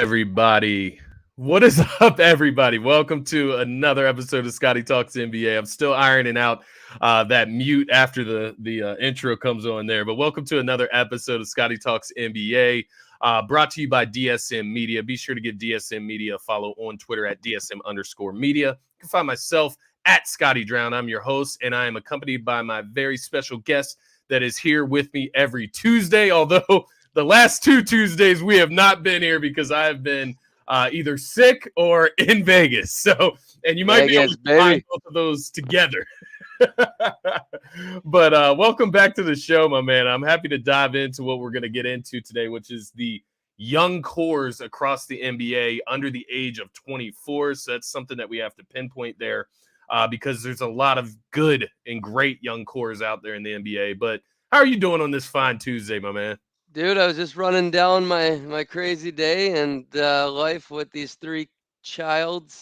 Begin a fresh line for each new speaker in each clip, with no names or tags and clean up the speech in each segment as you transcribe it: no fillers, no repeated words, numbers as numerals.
Everybody? What is up, everybody? Welcome to another episode of Scotty Talks NBA. I'm still ironing out that mute after the intro comes on there, but welcome to another episode of Scotty Talks NBA, brought to you by DSM Media. Be sure to give DSM Media a follow on Twitter at DSM_media. You can find myself at Scotty Drown. I'm your host, and I am accompanied by my very special guest that is here with me every Tuesday, although the last two Tuesdays we have not been here because I have been either sick or in Vegas. So, and you might be able to find both of those together. But welcome back to the show, my man. I'm happy to dive into what we're going to get into today, which is the young cores across the NBA under the age of 24. So that's something that we have to pinpoint there because there's a lot of good and great young cores out there in the NBA. But how are you doing on this fine Tuesday, my man?
Dude, I was just running down my crazy day and life with these three children,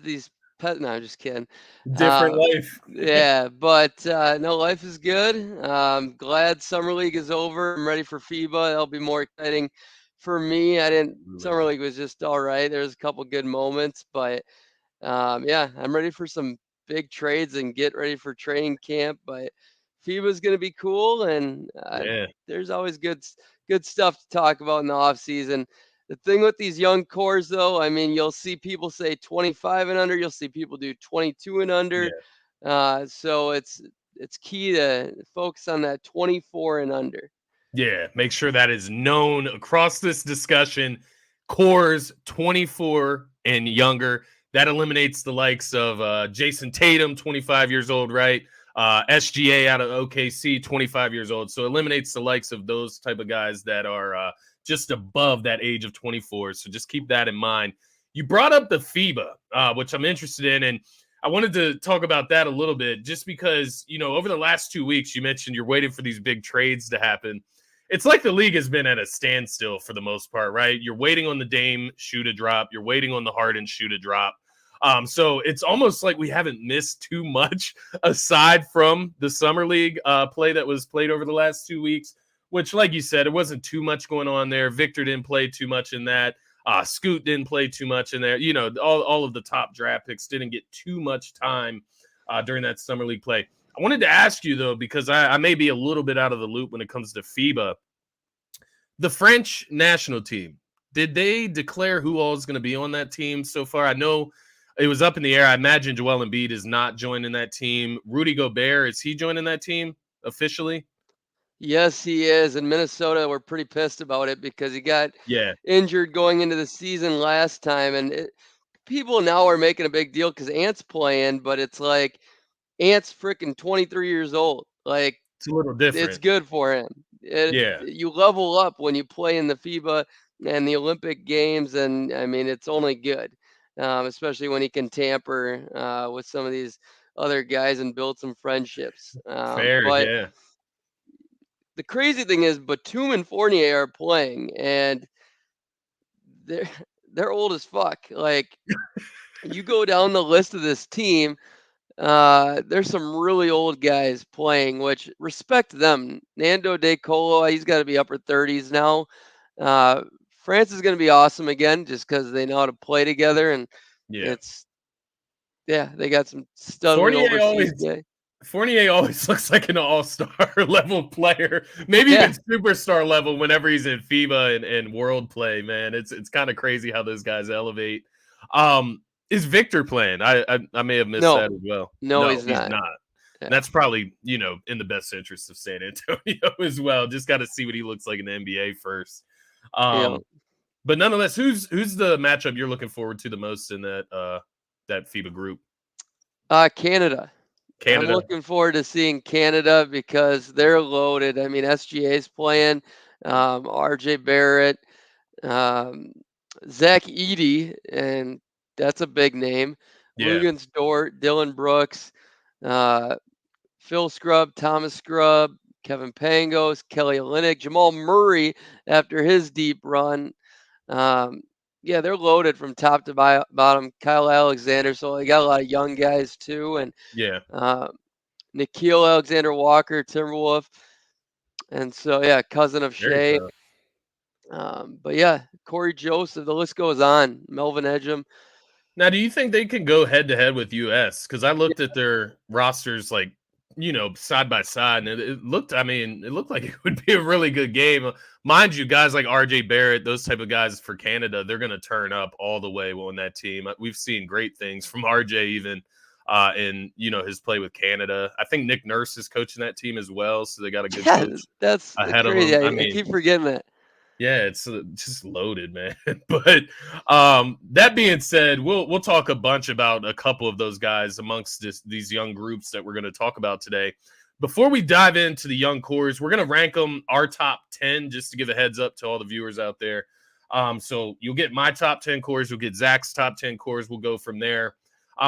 these pet. No, I'm just kidding.
Different life.
Yeah, but no, life is good. Glad summer league is over. I'm ready for FIBA. It'll be more exciting for me. Summer league was just all right. There's a couple good moments, but yeah, I'm ready for some big trades and get ready for training camp. But FIBA is going to be cool, and there's always good stuff to talk about in the off season. The thing with these young cores, though, I mean, you'll see people say 25 and under. You'll see people do 22 and under. Yeah. So it's key to focus on that 24 and under.
Yeah, make sure that is known across this discussion. Cores 24 and younger. That eliminates the likes of Jason Tatum, 25 years old, right? SGA out of OKC, 25 years old. So eliminates the likes of those type of guys that are just above that age of 24. So just keep that in mind. You brought up the FIBA, which I'm interested in. And I wanted to talk about that a little bit just because, you know, over the last 2 weeks, you mentioned you're waiting for these big trades to happen. It's like the league has been at a standstill for the most part, right? You're waiting on the Dame shoe to drop. You're waiting on the Harden shoe to drop. So it's almost like we haven't missed too much aside from the summer league play that was played over the last 2 weeks, which, like you said, it wasn't too much going on there. Victor didn't play too much in that. Scoot didn't play too much in there. You know, all of the top draft picks didn't get too much time during that summer league play. I wanted to ask you, though, because I may be a little bit out of the loop when it comes to FIBA. The French national team, did they declare who all is going to be on that team so far? I know it was up in the air. I imagine Joel Embiid is not joining that team. Rudy Gobert, is he joining that team officially?
Yes, he is. In Minnesota, we're pretty pissed about it because he got injured going into the season last time. And people now are making a big deal because Ant's playing, but it's like Ant's freaking 23 years old. Like,
it's a little different.
It's good for him. You level up when you play in the FIBA and the Olympic Games, and I mean, it's only good, especially when he can tamper with some of these other guys and build some friendships.
Fair.
The crazy thing is Batum and Fournier are playing, and they're old as fuck. Like, you go down the list of this team, there's some really old guys playing, which respect them. Nando De Colo, he's got to be upper 30s now. France is going to be awesome again, just because they know how to play together, and they got some stud overseas guy.
Fournier always looks like an all-star level player, maybe even superstar level whenever he's in FIBA and world play, man. It's kind of crazy how those guys elevate. Is Victor playing? I may have missed that as well.
No, he's not.
Yeah. That's probably, you know, in the best interest of San Antonio as well. Just got to see what he looks like in the NBA first. But nonetheless, who's the matchup you're looking forward to the most in that FIBA group?
Canada. I'm looking forward to seeing Canada because they're loaded. I mean, SGA's playing, RJ Barrett, Zach Edey, and that's a big name. Lugens Dort, Dylan Brooks, Phil Scrubb, Thomas Scrubb, Kevin Pangos, Kelly Olynyk, Jamal Murray after his deep run. They're loaded from top to bottom. Kyle Alexander, so they got a lot of young guys too, and Nickeil Alexander Walker, Timberwolf, and so cousin of Shea. But yeah, Corey Joseph, the list goes on. Melvin Edgem.
Now, do you think they can go head to head with US? Because I looked at their rosters, like, side by side, and it looked, I mean, it looked like it would be a really good game. Mind you, guys like RJ Barrett, those type of guys for Canada, they're going to turn up all the way on that team. We've seen great things from RJ, even in his play with Canada. I think Nick Nurse is coaching that team as well, so they got a good
Yeah,
coach
that's
ahead of
crazy.
them. I
I
mean,
keep forgetting that.
yeah, it's just loaded, man. But that being said, we'll talk a bunch about a couple of those guys amongst these young groups that we're going to talk about today. Before we dive into the young cores, we're going to rank them our top 10 just to give a heads up to all the viewers out there. So you'll get my top 10 cores, you'll get Zach's top 10 cores. We'll go from there.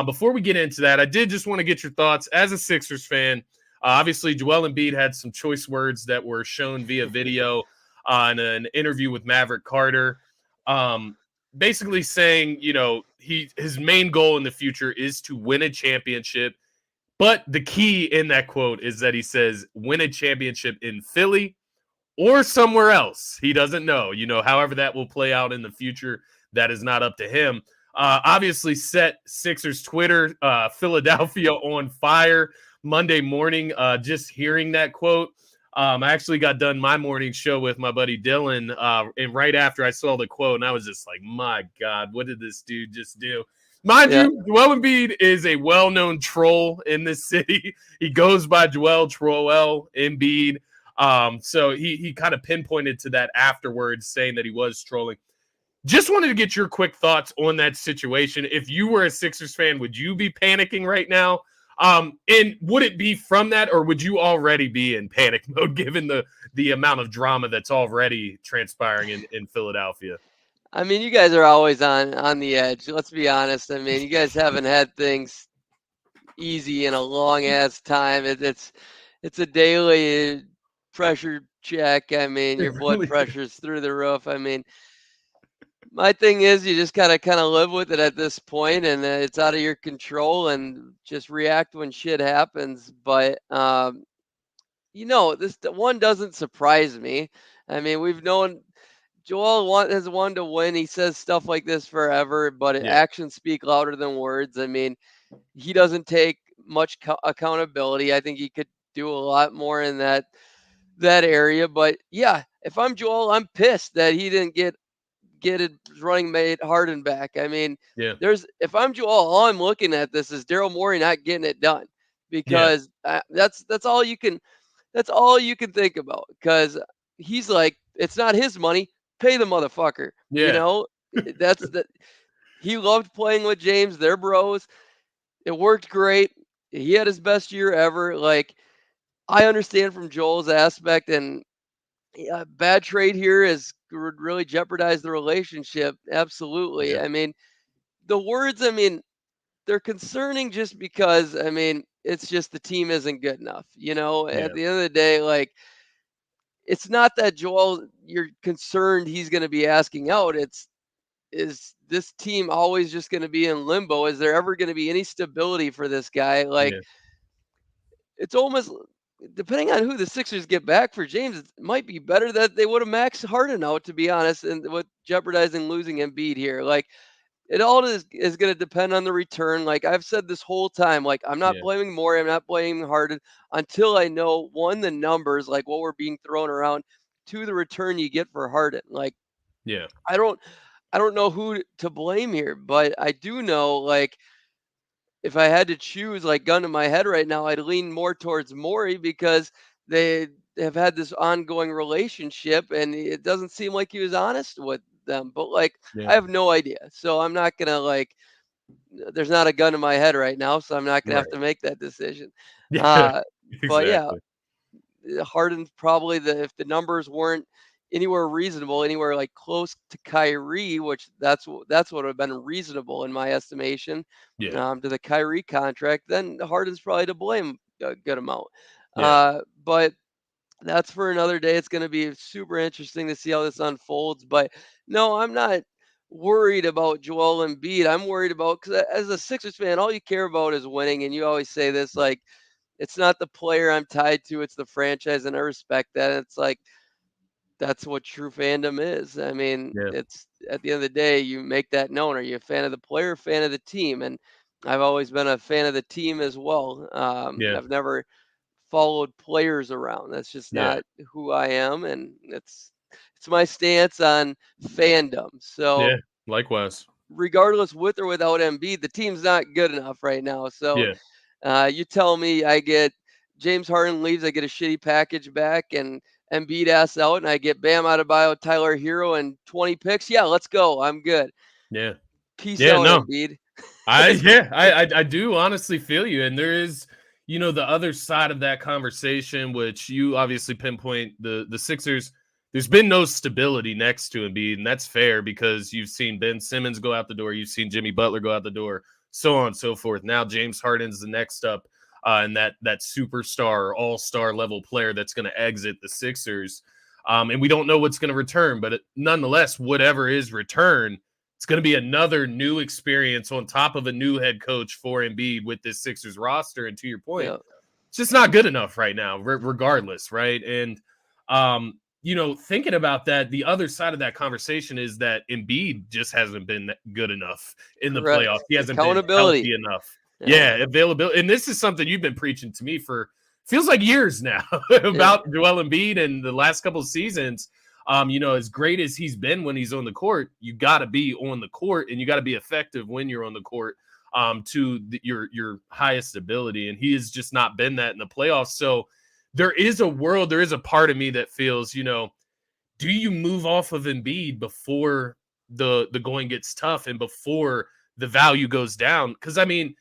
Before we get into that, I did just want to get your thoughts as a Sixers fan. Obviously, Joel Embiid had some choice words that were shown via video on an interview with Maverick Carter, basically saying, his main goal in the future is to win a championship. But the key in that quote is that he says, win a championship in Philly or somewhere else. He doesn't know, however that will play out in the future. That is not up to him. Obviously set Sixers Twitter, Philadelphia on fire Monday morning. Just hearing that quote. I actually got done my morning show with my buddy Dylan, and right after I saw the quote, and I was just like, my God, what did this dude just do? Mind
Yeah.
you, Joel Embiid is a well-known troll in this city. He goes by Joel Embiid. So he kind of pinpointed to that afterwards, saying that he was trolling. Just wanted to get your quick thoughts on that situation. If you were a Sixers fan, would you be panicking right now? And would it be from that, or would you already be in panic mode given the amount of drama that's already transpiring in Philadelphia?
I mean, you guys are always on the edge. Let's be honest. I mean, you guys haven't had things easy in a long ass time. It's a daily pressure check. I mean, your blood pressure's through the roof. I mean, my thing is you just gotta kind of live with it at this point, and it's out of your control, and just react when shit happens. But this one doesn't surprise me. I mean, we've known has wanted to win. He says stuff like this forever, but
Yeah,
actions speak louder than words. I mean, he doesn't take much accountability. I think he could do a lot more in that area. But yeah, if I'm Joel, I'm pissed that he didn't get his running mate Harden back. I mean,
yeah,
if I'm Joel, all I'm looking at this is Daryl Morey not getting it done,
yeah,
because that's all you can think about, because he's like, it's not his money, pay the motherfucker. You
yeah,
know, that's that. He loved playing with James. They're bros. It worked great. He had his best year ever. Like, I understand from Joel's aspect, and bad trade here has really jeopardized the relationship. Absolutely.
yeah,
I mean, the words, I mean, they're concerning just because, I mean, it's just the team isn't good enough. At
yeah,
the end of the day, like, it's not that Joel, you're concerned he's going to be asking out. Is this team always just going to be in limbo? Is there ever going to be any stability for this guy? Like,
yeah,
it's almost, depending on who the Sixers get back for James, it might be better that they would have maxed Harden out, to be honest, and with jeopardizing losing Embiid here. Like, it all is going to depend on the return. Like I've said this whole time, like, I'm not
yeah,
blaming Morey, I'm not blaming Harden until I know, one, the numbers, like what we're being thrown around, two, the return you get for Harden. Like,
yeah,
I don't I don't know who to blame here, but I do know, like, if I had to choose, like, gun to my head right now, I'd lean more towards Morey, because they have had this ongoing relationship, and it doesn't seem like he was honest with them. But like,
yeah.
I have no idea, so I'm not gonna like. There's not a gun in my head right now, so I'm not gonna have
Right.
to make that decision.
Yeah,
Uh, but yeah,
exactly.
Harden's probably if the numbers weren't anywhere reasonable, anywhere like close to Kyrie, which that's what would have been reasonable in my estimation,
Yeah,
to the Kyrie contract, then Harden's probably to blame a good amount.
yeah,
But that's for another day. It's going to be super interesting to see how this unfolds. But no, I'm not worried about Joel Embiid. I'm worried about, because as a Sixers fan, all you care about is winning, and you always say this,
right.
like, it's not the player I'm tied to, it's the franchise, and I respect that. And it's like, that's what true fandom is. I mean,
Yeah.
it's at the end of the day, you make that known. Are you a fan of the player, fan of the team? And I've always been a fan of the team as well.
Yeah.
I've never followed players around. That's just
Yeah.
not who I am, and it's my stance on fandom. So
Yeah. Likewise.
regardless, with or without Embiid, the team's not good enough right now. So
Yeah.
you tell me I get James Harden leaves, I get a shitty package back, and Embiid asks out, and I get Bam Adebayo, Tyler Hero, and 20 picks. Yeah, let's go. I'm good.
Yeah.
Peace
Yeah.
out,
No.
Embiid.
I do honestly feel you. And there is, the other side of that conversation, which you obviously pinpoint the Sixers. There's been no stability next to Embiid, and that's fair because you've seen Ben Simmons go out the door, you've seen Jimmy Butler go out the door, so on and so forth. Now James Harden's the next up, and that superstar, all-star level player that's going to exit the Sixers. And we don't know what's going to return, but nonetheless, whatever is return, it's going to be another new experience on top of a new head coach for Embiid with this Sixers roster. And to your point,
Yeah.
it's just not good enough right now, regardless, right? And, thinking about that, the other side of that conversation is that Embiid just hasn't been good enough in the
Correct.
playoffs. He hasn't been
Accountability.
healthy enough.
Yeah.
Yeah, availability. And this is something you've been preaching to me for feels like years now about Joel Embiid and the last couple of seasons. As great as he's been when he's on the court, you got to be on the court and you got to be effective when you're on the court your highest ability. And he has just not been that in the playoffs. So there is a part of me that feels, do you move off of Embiid before the going gets tough and before the value goes down? Because, I mean,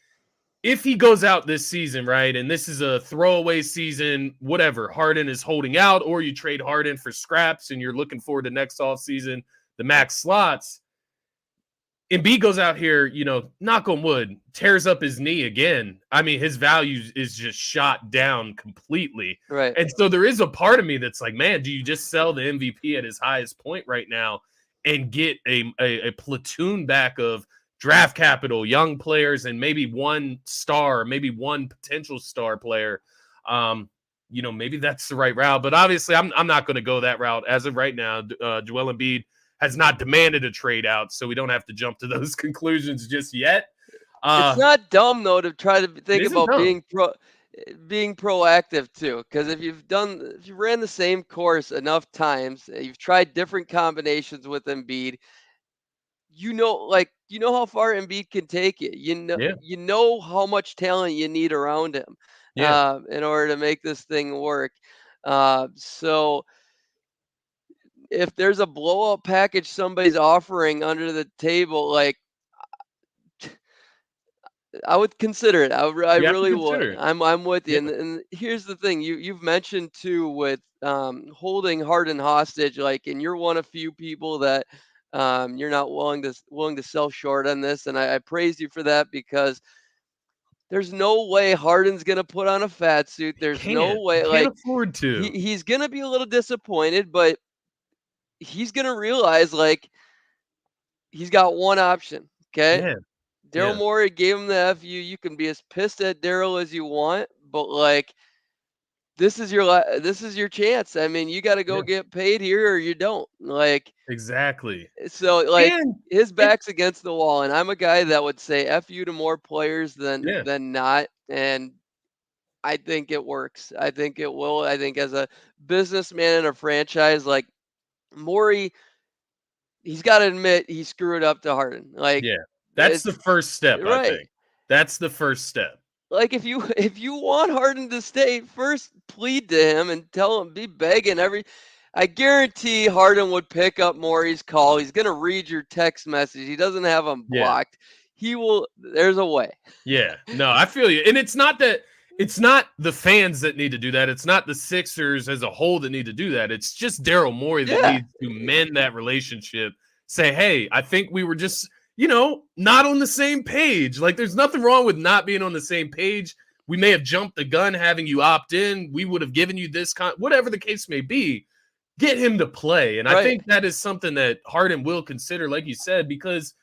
if he goes out this season, right, and this is a throwaway season, whatever, Harden is holding out, or you trade Harden for scraps and you're looking forward to next offseason, the max slots, Embiid goes out here, knock on wood, tears up his knee again. I mean, his value is just shot down completely.
Right.
And so there is a part of me that's like, man, do you just sell the MVP at his highest point right now and get a platoon back of draft capital, young players, and maybe one star, maybe one potential star player? Maybe that's the right route. But obviously, I'm not going to go that route as of right now. Joel Embiid has not demanded a trade out, so we don't have to jump to those conclusions just yet.
It's not dumb though to try to think about
dumb.
being proactive too, because if you ran the same course enough times, you've tried different combinations with Embiid, you know how far Embiid can take it. You know how much talent you need around him, in order to make this thing work. So if there's a blowout package somebody's offering under the table, like I would consider it. I really would. I'm with you.
Yeah.
And here's the thing: you've mentioned too with holding Harden hostage. Like, and you're one of few people that you're not willing to sell short on this. And I praise you for that, because there's no way Harden's gonna put on a fat suit. There's no way.
Can't
Like,
afford to.
he's gonna be a little disappointed, but he's gonna realize like he's got one option. Okay.
Yeah.
Daryl
Yeah.
Morey gave him the F you. You can be as pissed at Daryl as you want, but like this is your chance. I mean, you got to go get paid here or you don't. Like,
Exactly.
so like
And
his back's against the wall, and I'm a guy that would say F you to more players than not. And I think it works. I think it will. I think as a businessman in a franchise like Morey, he's got to admit he screwed up to Harden. Like,
that's the first step, I
right.
think. That's the first step.
Like, if you want Harden to stay, first plead to him and tell him, be begging I guarantee Harden would pick up Morey's call. He's gonna read your text message. He doesn't have them blocked. He will. There's a way.
Yeah. No, I feel you. And it's not the fans that need to do that. It's not the Sixers as a whole that need to do that. It's just Daryl Morey that needs to mend that relationship. Say, hey, I think we were just not on the same page. Like, there's nothing wrong with not being on the same page. We may have jumped the gun having you opt in. We would have given you this whatever the case may be. Get him to play. And I think that is something that Harden will consider, like you said, because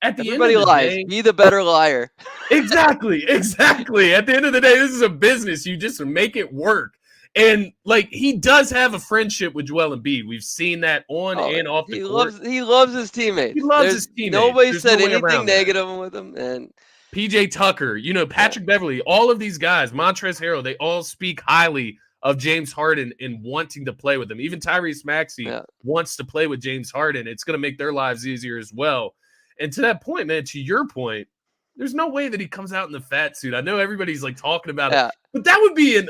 at the end of the day,
be the better liar.
Exactly. At the end of the day, this is a business. You just make it work. And like he does have a friendship with Joel Embiid. We've seen that on and off the court.
He loves his teammates.
He loves his teammates.
Nobody
There's
said
no way
anything
around that.
negative with him. And
PJ Tucker, Patrick Beverley, all of these guys, Montrezl Harrell, they all speak highly of James Harden and wanting to play with him. Even Tyrese Maxey wants to play with James Harden. It's going to make their lives easier as well. And to that point, man, to your point, there's no way that he comes out in the fat suit. I know everybody's like talking about it, but that would be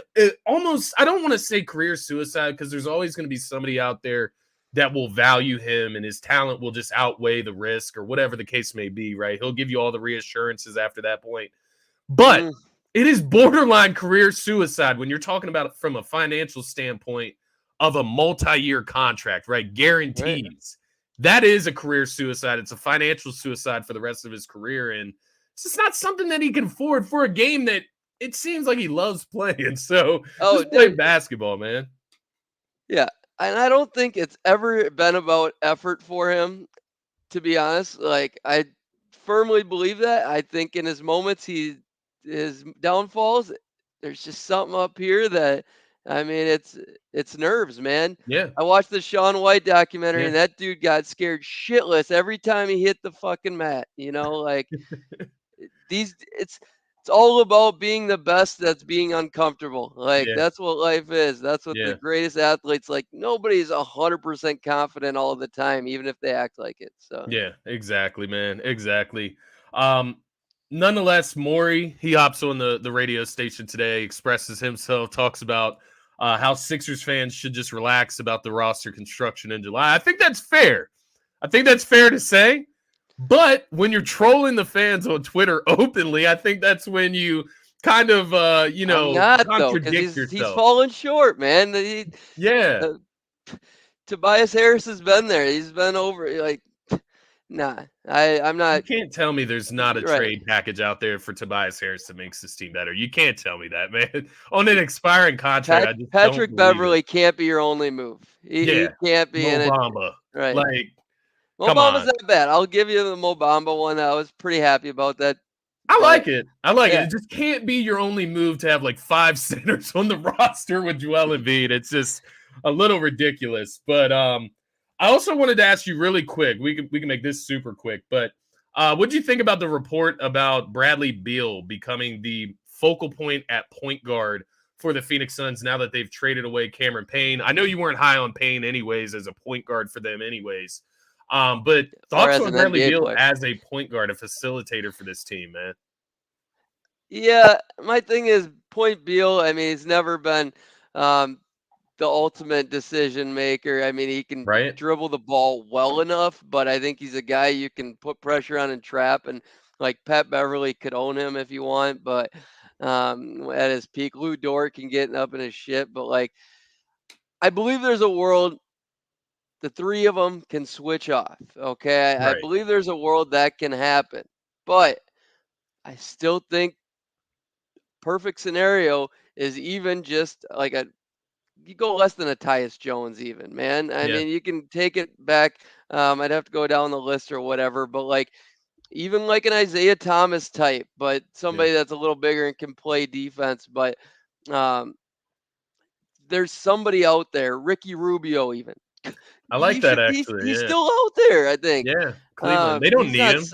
almost, I don't want to say career suicide because there's always going to be somebody out there that will value him and his talent will just outweigh the risk or whatever the case may be, right? He'll give you all the reassurances after that point. But it is borderline career suicide when you're talking about it from a financial standpoint of a multi-year contract, right? Guarantees. Right. That is a career suicide. It's a financial suicide for the rest of his career. And it's just not something that he can afford for a game that it seems like he loves playing. So just play basketball, man.
Yeah. And I don't think it's ever been about effort for him, to be honest. Like, I firmly believe that. I think in his moments, his downfalls, there's just something up here that, I mean, it's nerves, man.
Yeah.
I watched the Shaun White documentary, and that dude got scared shitless every time he hit the fucking mat. Like it's all about being the best that's being uncomfortable. Like that's what life is. That's what the greatest athletes, like nobody's 100% confident all the time, even if they act like it. So
yeah, exactly, man. Exactly. Nonetheless, Morey, he hops on the radio station today, expresses himself, talks about how Sixers fans should just relax about the roster construction in July. I think that's fair. I think that's fair to say. But when you're trolling the fans on Twitter openly, I think that's when you kind of, contradict yourself.
He's fallen short, man. Tobias Harris has been there. He's been over. Like, nah, I'm not.
You can't tell me there's not a trade package out there for Tobias Harris that makes this team better. You can't tell me that, man. On an expiring contract,
Patrick Beverley can't be your only move. He can't be in it.
Right. Like,
Mo Bamba's not bad. I'll give you the Mo Bamba one. I was pretty happy about that.
I like it. It just can't be your only move to have like 5 centers on the roster with Joel Embiid. It's just a little ridiculous. But I also wanted to ask you really quick. We can make this super quick. But what do you think about the report about Bradley Beal becoming the focal point at point guard for the Phoenix Suns now that they've traded away Cameron Payne? I know you weren't high on Payne anyways as a point guard for them anyways. But thoughts on Bradley Beal as a point guard, a facilitator for this team, man?
Yeah, my thing is Point Beal. I mean, he's never been the ultimate decision maker. I mean, he can dribble the ball well enough, but I think he's a guy you can put pressure on and trap. And like Pat Beverly could own him if you want, but at his peak, Lou Dort can get up in his shit. But like, I believe there's a world. The three of them can switch off, okay? I believe there's a world that can happen. But I still think perfect scenario is even just like you go less than a Tyus Jones even, man. I mean, you can take it back. I'd have to go down the list or whatever, but like even like an Isaiah Thomas type, but somebody that's a little bigger and can play defense. But there's somebody out there, Ricky Rubio even.
I like that actually.
He's still out there, I think.
Yeah, Cleveland. They don't need him.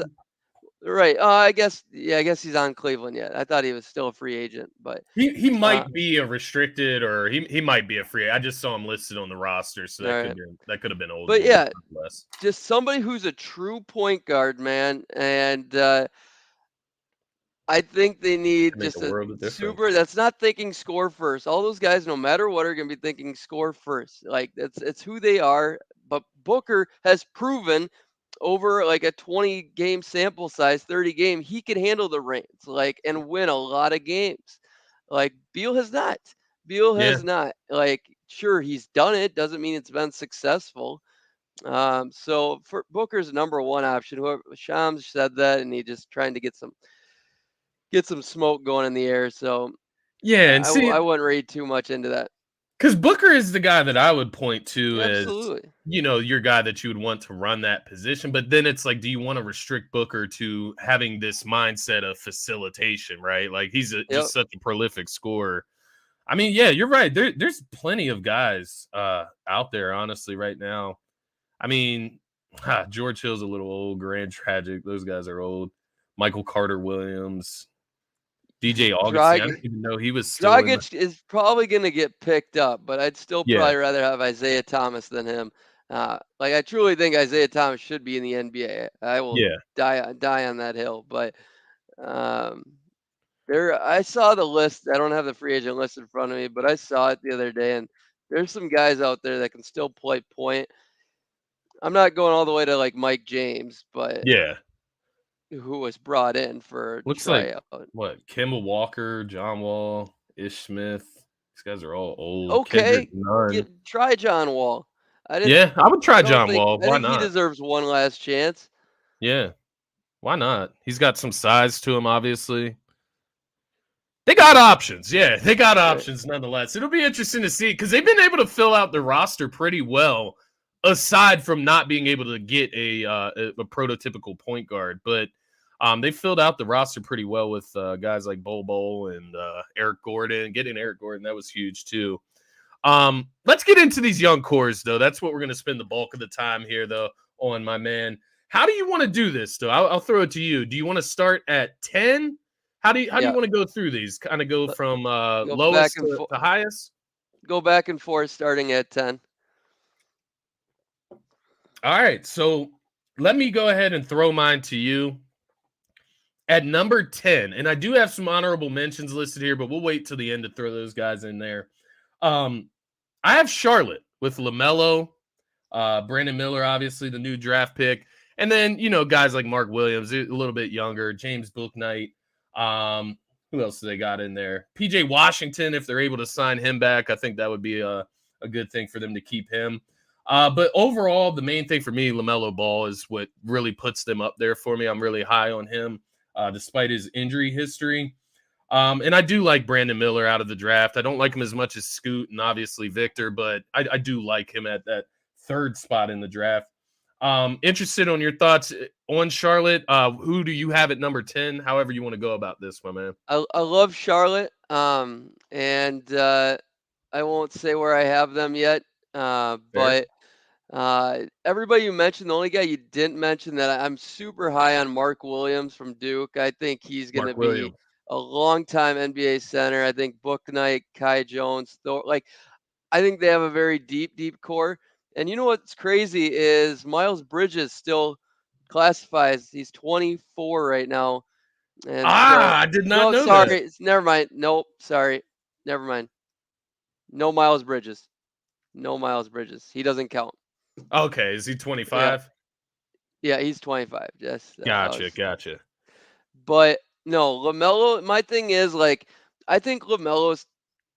Right. I guess he's on Cleveland yet. I thought he was still a free agent, but
he might be a restricted or he might be a free. I just saw him listed on the roster, so that could have been old.
But yeah, just somebody who's a true point guard, man, and I think they need just a super that's not thinking score first. All those guys, no matter what, are going to be thinking score first. Like it's who they are. But Booker has proven over like a 20 game sample size, 30 game, he can handle the reins and win a lot of games. Like Beal has not. Like, sure, he's done it. Doesn't mean it's been successful. So for Booker's number one option, whoever Shams said that, and he just trying to get some smoke going in the air. So
and
I wouldn't read too much into that.
Because Booker is the guy that I would point to as, your guy that you would want to run that position. But then it's like, do you want to restrict Booker to having this mindset of facilitation, right? Like he's just such a prolific scorer. I mean, yeah, you're right. There's plenty of guys out there, honestly, right now. I mean, George Hill's a little old. Grand Tragic, those guys are old. Michael Carter Williams, DJ Augustine. I
Drag
didn't even know he was still in.
Dragic is probably going to get picked up, but I'd still
Yeah,
probably rather have Isaiah Thomas than him. Like I truly think Isaiah Thomas should be in the NBA. I will
yeah,
die on that hill. But um, I saw the list. I don't have the free agent list in front of me, but I saw it the other day, and there's some guys out there that can still play point. I'm not going all the way to like Mike James, but
yeah.
who was brought in for
Looks like
tryout.
what? Kemba Walker, John Wall, Ish Smith. These guys are all old. Kendrick
Okay,
Nunn.
try John Wall. I didn't.
Yeah, I would
I
try
don't
John
think.
Wall.
I
Why
think he
not?
deserves one last chance.
Yeah, why not? He's got some size to him, obviously. They got options. Yeah, they got options nonetheless. It'll be interesting to see because they've been able to fill out the roster pretty well, aside from not being able to get a prototypical point guard. But they filled out the roster pretty well with guys like Bol and Eric Gordon. Getting Eric Gordon, that was huge too. Let's get into these young cores, though. That's what we're going to spend the bulk of the time here, though, on, my man. How do you want to do this, though? I'll throw it to you. Do you want to start at 10? How do you want to go through these? Kind of go from
Go back
lowest
and
to highest?
Go back and forth, starting at 10.
All right. So let me go ahead and throw mine to you. At number 10, and I do have some honorable mentions listed here, but we'll wait till the end to throw those guys in there. I have Charlotte with LaMelo, Brandon Miller, obviously the new draft pick, and then guys like Mark Williams, a little bit younger, James Bouknight. Who else do they got in there? PJ Washington, if they're able to sign him back, I think that would be a good thing for them to keep him. But overall, the main thing for me, LaMelo Ball, is what really puts them up there for me. I'm really high on him, despite his injury history. And I do like Brandon Miller out of the draft. I don't like him as much as Scoot and obviously Victor, but I do like him at that third spot in the draft. Interested on your thoughts on Charlotte. Who do you have at number 10? However you want to go about this, my man.
I love Charlotte, and I won't say where I have them yet,
Fair.
but everybody you mentioned, the only guy you didn't mention that I'm super high on, Mark Williams from Duke. I think he's going to
Mark
be
Williams.
a long-time NBA center. I think Bouknight, Kai Jones, I think they have a very deep core. And you know what's crazy is Miles Bridges still classifies. He's 24 right now. And so,
I did not
no,
know that.
sorry. Never mind. Nope. Sorry. Never mind. No Miles Bridges. No Miles Bridges. He doesn't count.
Okay, is he 25?
Yeah, he's 25. Yes.
Gotcha.
But no, LaMelo, my thing is I think LaMelo's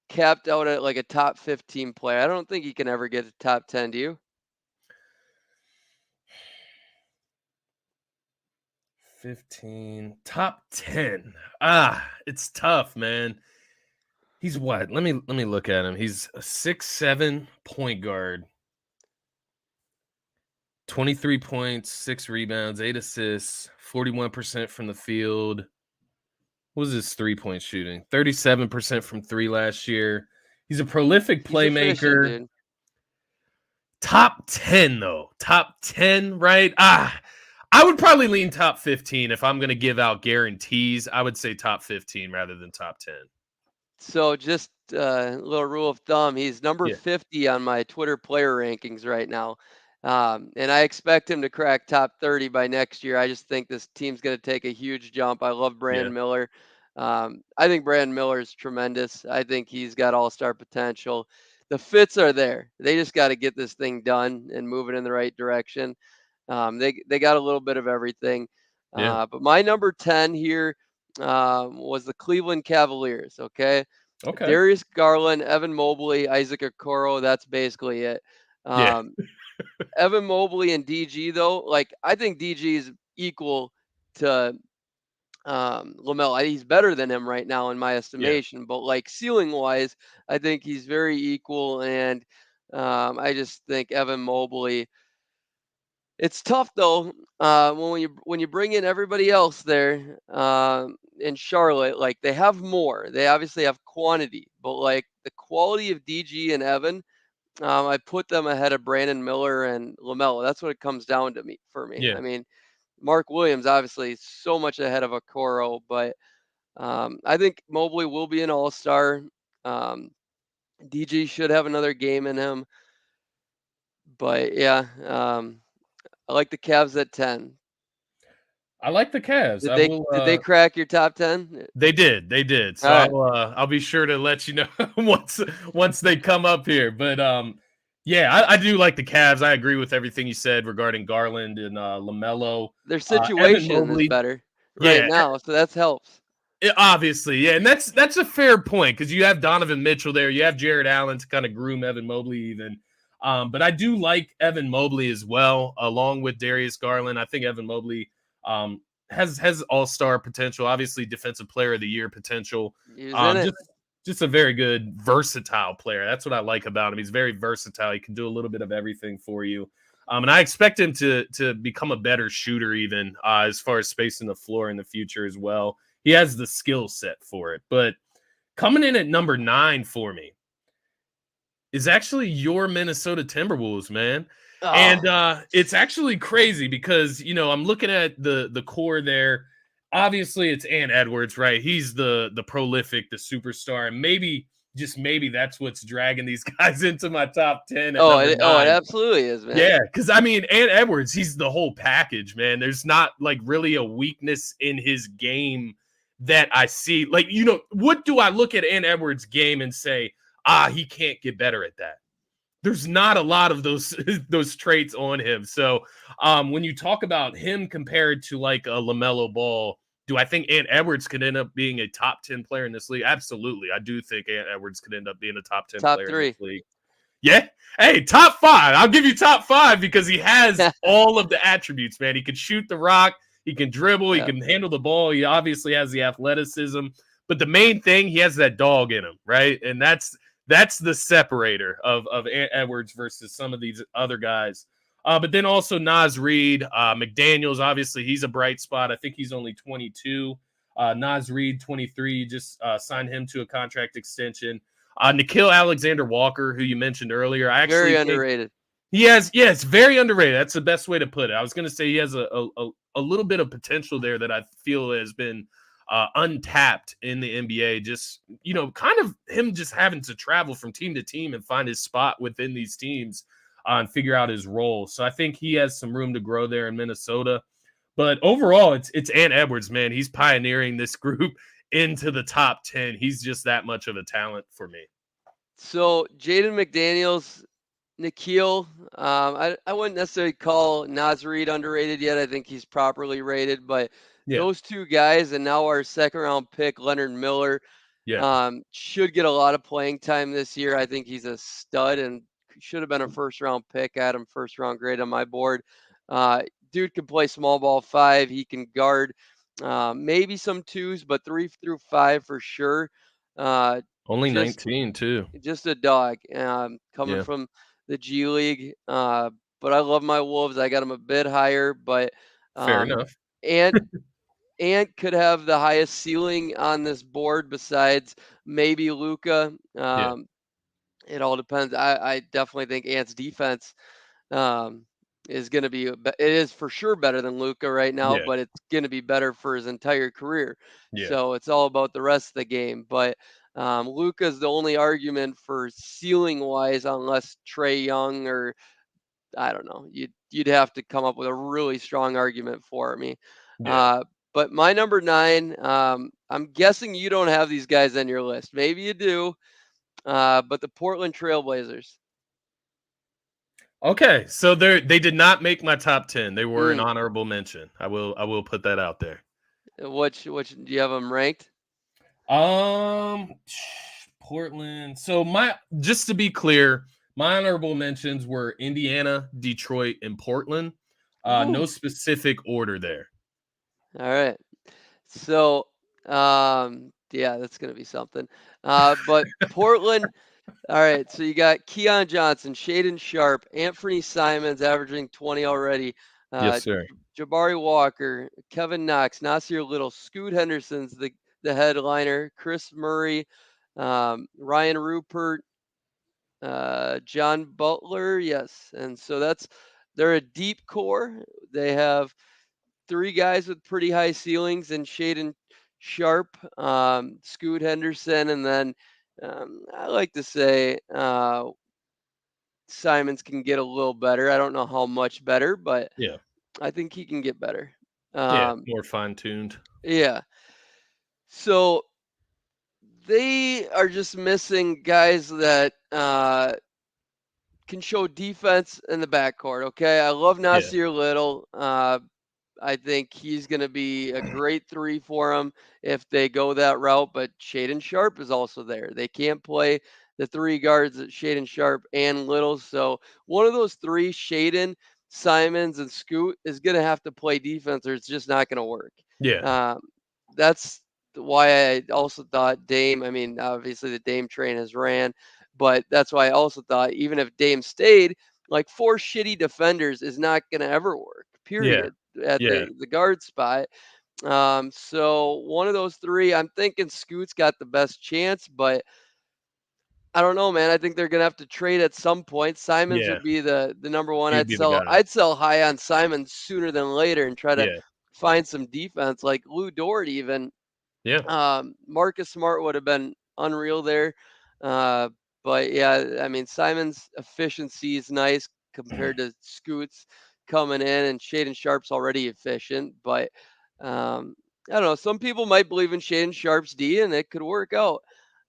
capped out at like a top 15 player. I don't think he can ever get a top 10. Do you?
15, top 10. It's tough, man. He's what? Let me look at him. He's a 6'7" point guard. 23 points, 6 rebounds, 8 assists, 41% from the field. What was his 3-point shooting? 37% from 3 last year. He's a prolific playmaker.
Dude.
Top 10, though. Top 10, right? I would probably lean top 15 if I'm going to give out guarantees. I would say top 15 rather than top 10.
So just a little rule of thumb, he's number 50 on my Twitter player rankings right now. And I expect him to crack top 30 by next year. I just think this team's going to take a huge jump. I love Brandon Miller. I think Brandon Miller is tremendous. I think he's got all-star potential. The fits are there. They just got to get this thing done and move it in the right direction. They got a little bit of everything. But my number 10 here was the Cleveland Cavaliers. Okay. Darius Garland, Evan Mobley, Isaac Okoro. That's basically it. Evan Mobley and DG, though, I think DG is equal to LaMelo. He's better than him right now in my estimation, but ceiling wise, I think he's very equal. And I just think Evan Mobley. It's tough though when you bring in everybody else there in Charlotte. They have more. They obviously have quantity, but the quality of DG and Evan, I put them ahead of Brandon Miller and LaMelo. That's what it comes down to for me.
Yeah.
I mean, Mark Williams obviously so much ahead of Okoro, but I think Mobley will be an all-star. DG should have another game in him, but yeah, I like the Cavs at 10.
I like the Cavs.
Did
I
they
will.
did they crack your top 10?
They did. They did.
All
So
right.
I'll be sure to let you know once they come up here. But yeah, I do like the Cavs. I agree with everything you said regarding Garland and LaMelo.
Their
Evan
situation is
Mobley.
better right
Yeah,
now, so that helps.
obviously, yeah, and that's a fair point because you have Donovan Mitchell there, you have Jared Allen to kind of groom Evan Mobley even. But I do like Evan Mobley as well, along with Darius Garland. I think Evan Mobley has all-star potential, obviously Defensive Player of the Year potential.
He was in it.
Just a very good, versatile player. That's what I like about him. He's very versatile. He can do a little bit of everything for you. And I expect him to become a better shooter even as far as spacing the floor in the future as well. He has the skill set for it. But coming in at number 9 for me is actually your Minnesota Timberwolves, man.
Oh.
And it's actually crazy because, I'm looking at the core there. Obviously, it's Ant Edwards, right? He's the prolific, the superstar. And maybe, just maybe, that's what's dragging these guys into my top 10 at number 9.
It absolutely is, man.
Yeah, because, Ant Edwards, he's the whole package, man. There's not, really a weakness in his game that I see. What do I look at Ant Edwards' game and say, he can't get better at that? There's not a lot of those traits on him. So when you talk about him compared to a LaMelo Ball, do I think Ant Edwards could end up being a top 10 player in this league? Absolutely. I do think Ant Edwards could end up being a top 10 player
3
in this league. Yeah. Hey, top 5. I'll give you top 5 because he has all of the attributes, man. He can shoot the rock. He can dribble. He can handle the ball. He obviously has the athleticism. But the main thing, he has that dog in him, right? And that's the separator of Ant Edwards versus some of these other guys. But then also Naz Reid, McDaniels, obviously he's a bright spot. I think he's only 22. Naz Reid, 23, just signed him to a contract extension. Nickeil Alexander-Walker, who you mentioned earlier, I actually
very underrated.
It's very underrated. That's the best way to put it. I was going to say he has a little bit of potential there that I feel has been untapped in the NBA. Just, kind of him just having to travel from team to team and find his spot within these teams and figure out his role. So I think he has some room to grow there in Minnesota. But overall, it's Ant Edwards, man. He's pioneering this group into the top 10. He's just that much of a talent for me.
So Jaden McDaniels, Nickeil, I wouldn't necessarily call Naz Reid underrated yet. I think he's properly rated, but those two guys, and now our second-round pick, Leonard Miller, should get a lot of playing time this year. I think he's a stud and should have been a first-round pick. I had him first-round grade on my board. Dude can play small ball 5. He can guard maybe some 2s, but 3 through 5 for sure.
Only 19 too.
Just a dog coming from the G League. But I love my Wolves. I got them a bit higher, but
fair enough.
Ant could have the highest ceiling on this board besides maybe Luka. It all depends. I definitely think Ant's defense is going to be, it is for sure better than Luka right now, but it's going to be better for his entire career. So it's all about the rest of the game. But Luka is the only argument for ceiling wise, unless Trae Young or I don't know, you'd have to come up with a really strong argument for me. But my number 9, I'm guessing you don't have these guys on your list. Maybe you do, but the Portland Trailblazers.
Okay, so they did not make my top 10. They were an honorable mention. I will put that out there.
Which do you have them ranked?
Portland. So just to be clear, my honorable mentions were Indiana, Detroit, and Portland. No specific order there.
All right. So, that's going to be something. But Portland, all right. So you got Keon Johnson, Shaedon Sharpe, Anthony Simons averaging 20 already.
Yes, sir.
Jabari Walker, Kevin Knox, Nasir Little, Scoot Henderson's the headliner, Chris Murray, Ryan Rupert, John Butler, yes. And so they're a deep core. They have 3 guys with pretty high ceilings and Shaden Sharp, Scoot Henderson, and then I like to say Simons can get a little better. I don't know how much better, but
Yeah.
I think he can get better.
Yeah. More fine-tuned.
Yeah. So they are just missing guys that can show defense in the backcourt. Okay, I love
Yeah.
Nasir Little. I think he's going to be a great 3 for him if they go that route. But Shaden Sharp is also there. They can't play the 3 guards at Shaden Sharp and Little. So one of those 3, Shaden, Simons, and Scoot, is going to have to play defense, or it's just not going to work.
Yeah.
That's why I also thought Dame. I mean, obviously the Dame train has ran, but that's why I also thought even if Dame stayed, like 4 shitty defenders is not going to ever work.
Yeah.
Period. At
Yeah.
the guard spot. So one of those 3, I'm thinking Scoot's got the best chance, but I don't know, man. I think they're gonna have to trade at some point. Simons
Yeah.
would be the number one.
He would
I'd
be the
sell
guy.
I'd sell high on Simons sooner than later and try to
Yeah.
find some defense like Lou Dort even.
Yeah.
Marcus Smart would have been unreal there. Uh, but yeah, I mean Simon's efficiency is nice compared to Scoots coming in, and Shaden Sharp's already efficient. But I don't know. Some people might believe in Shaden Sharp's D, and it could work out.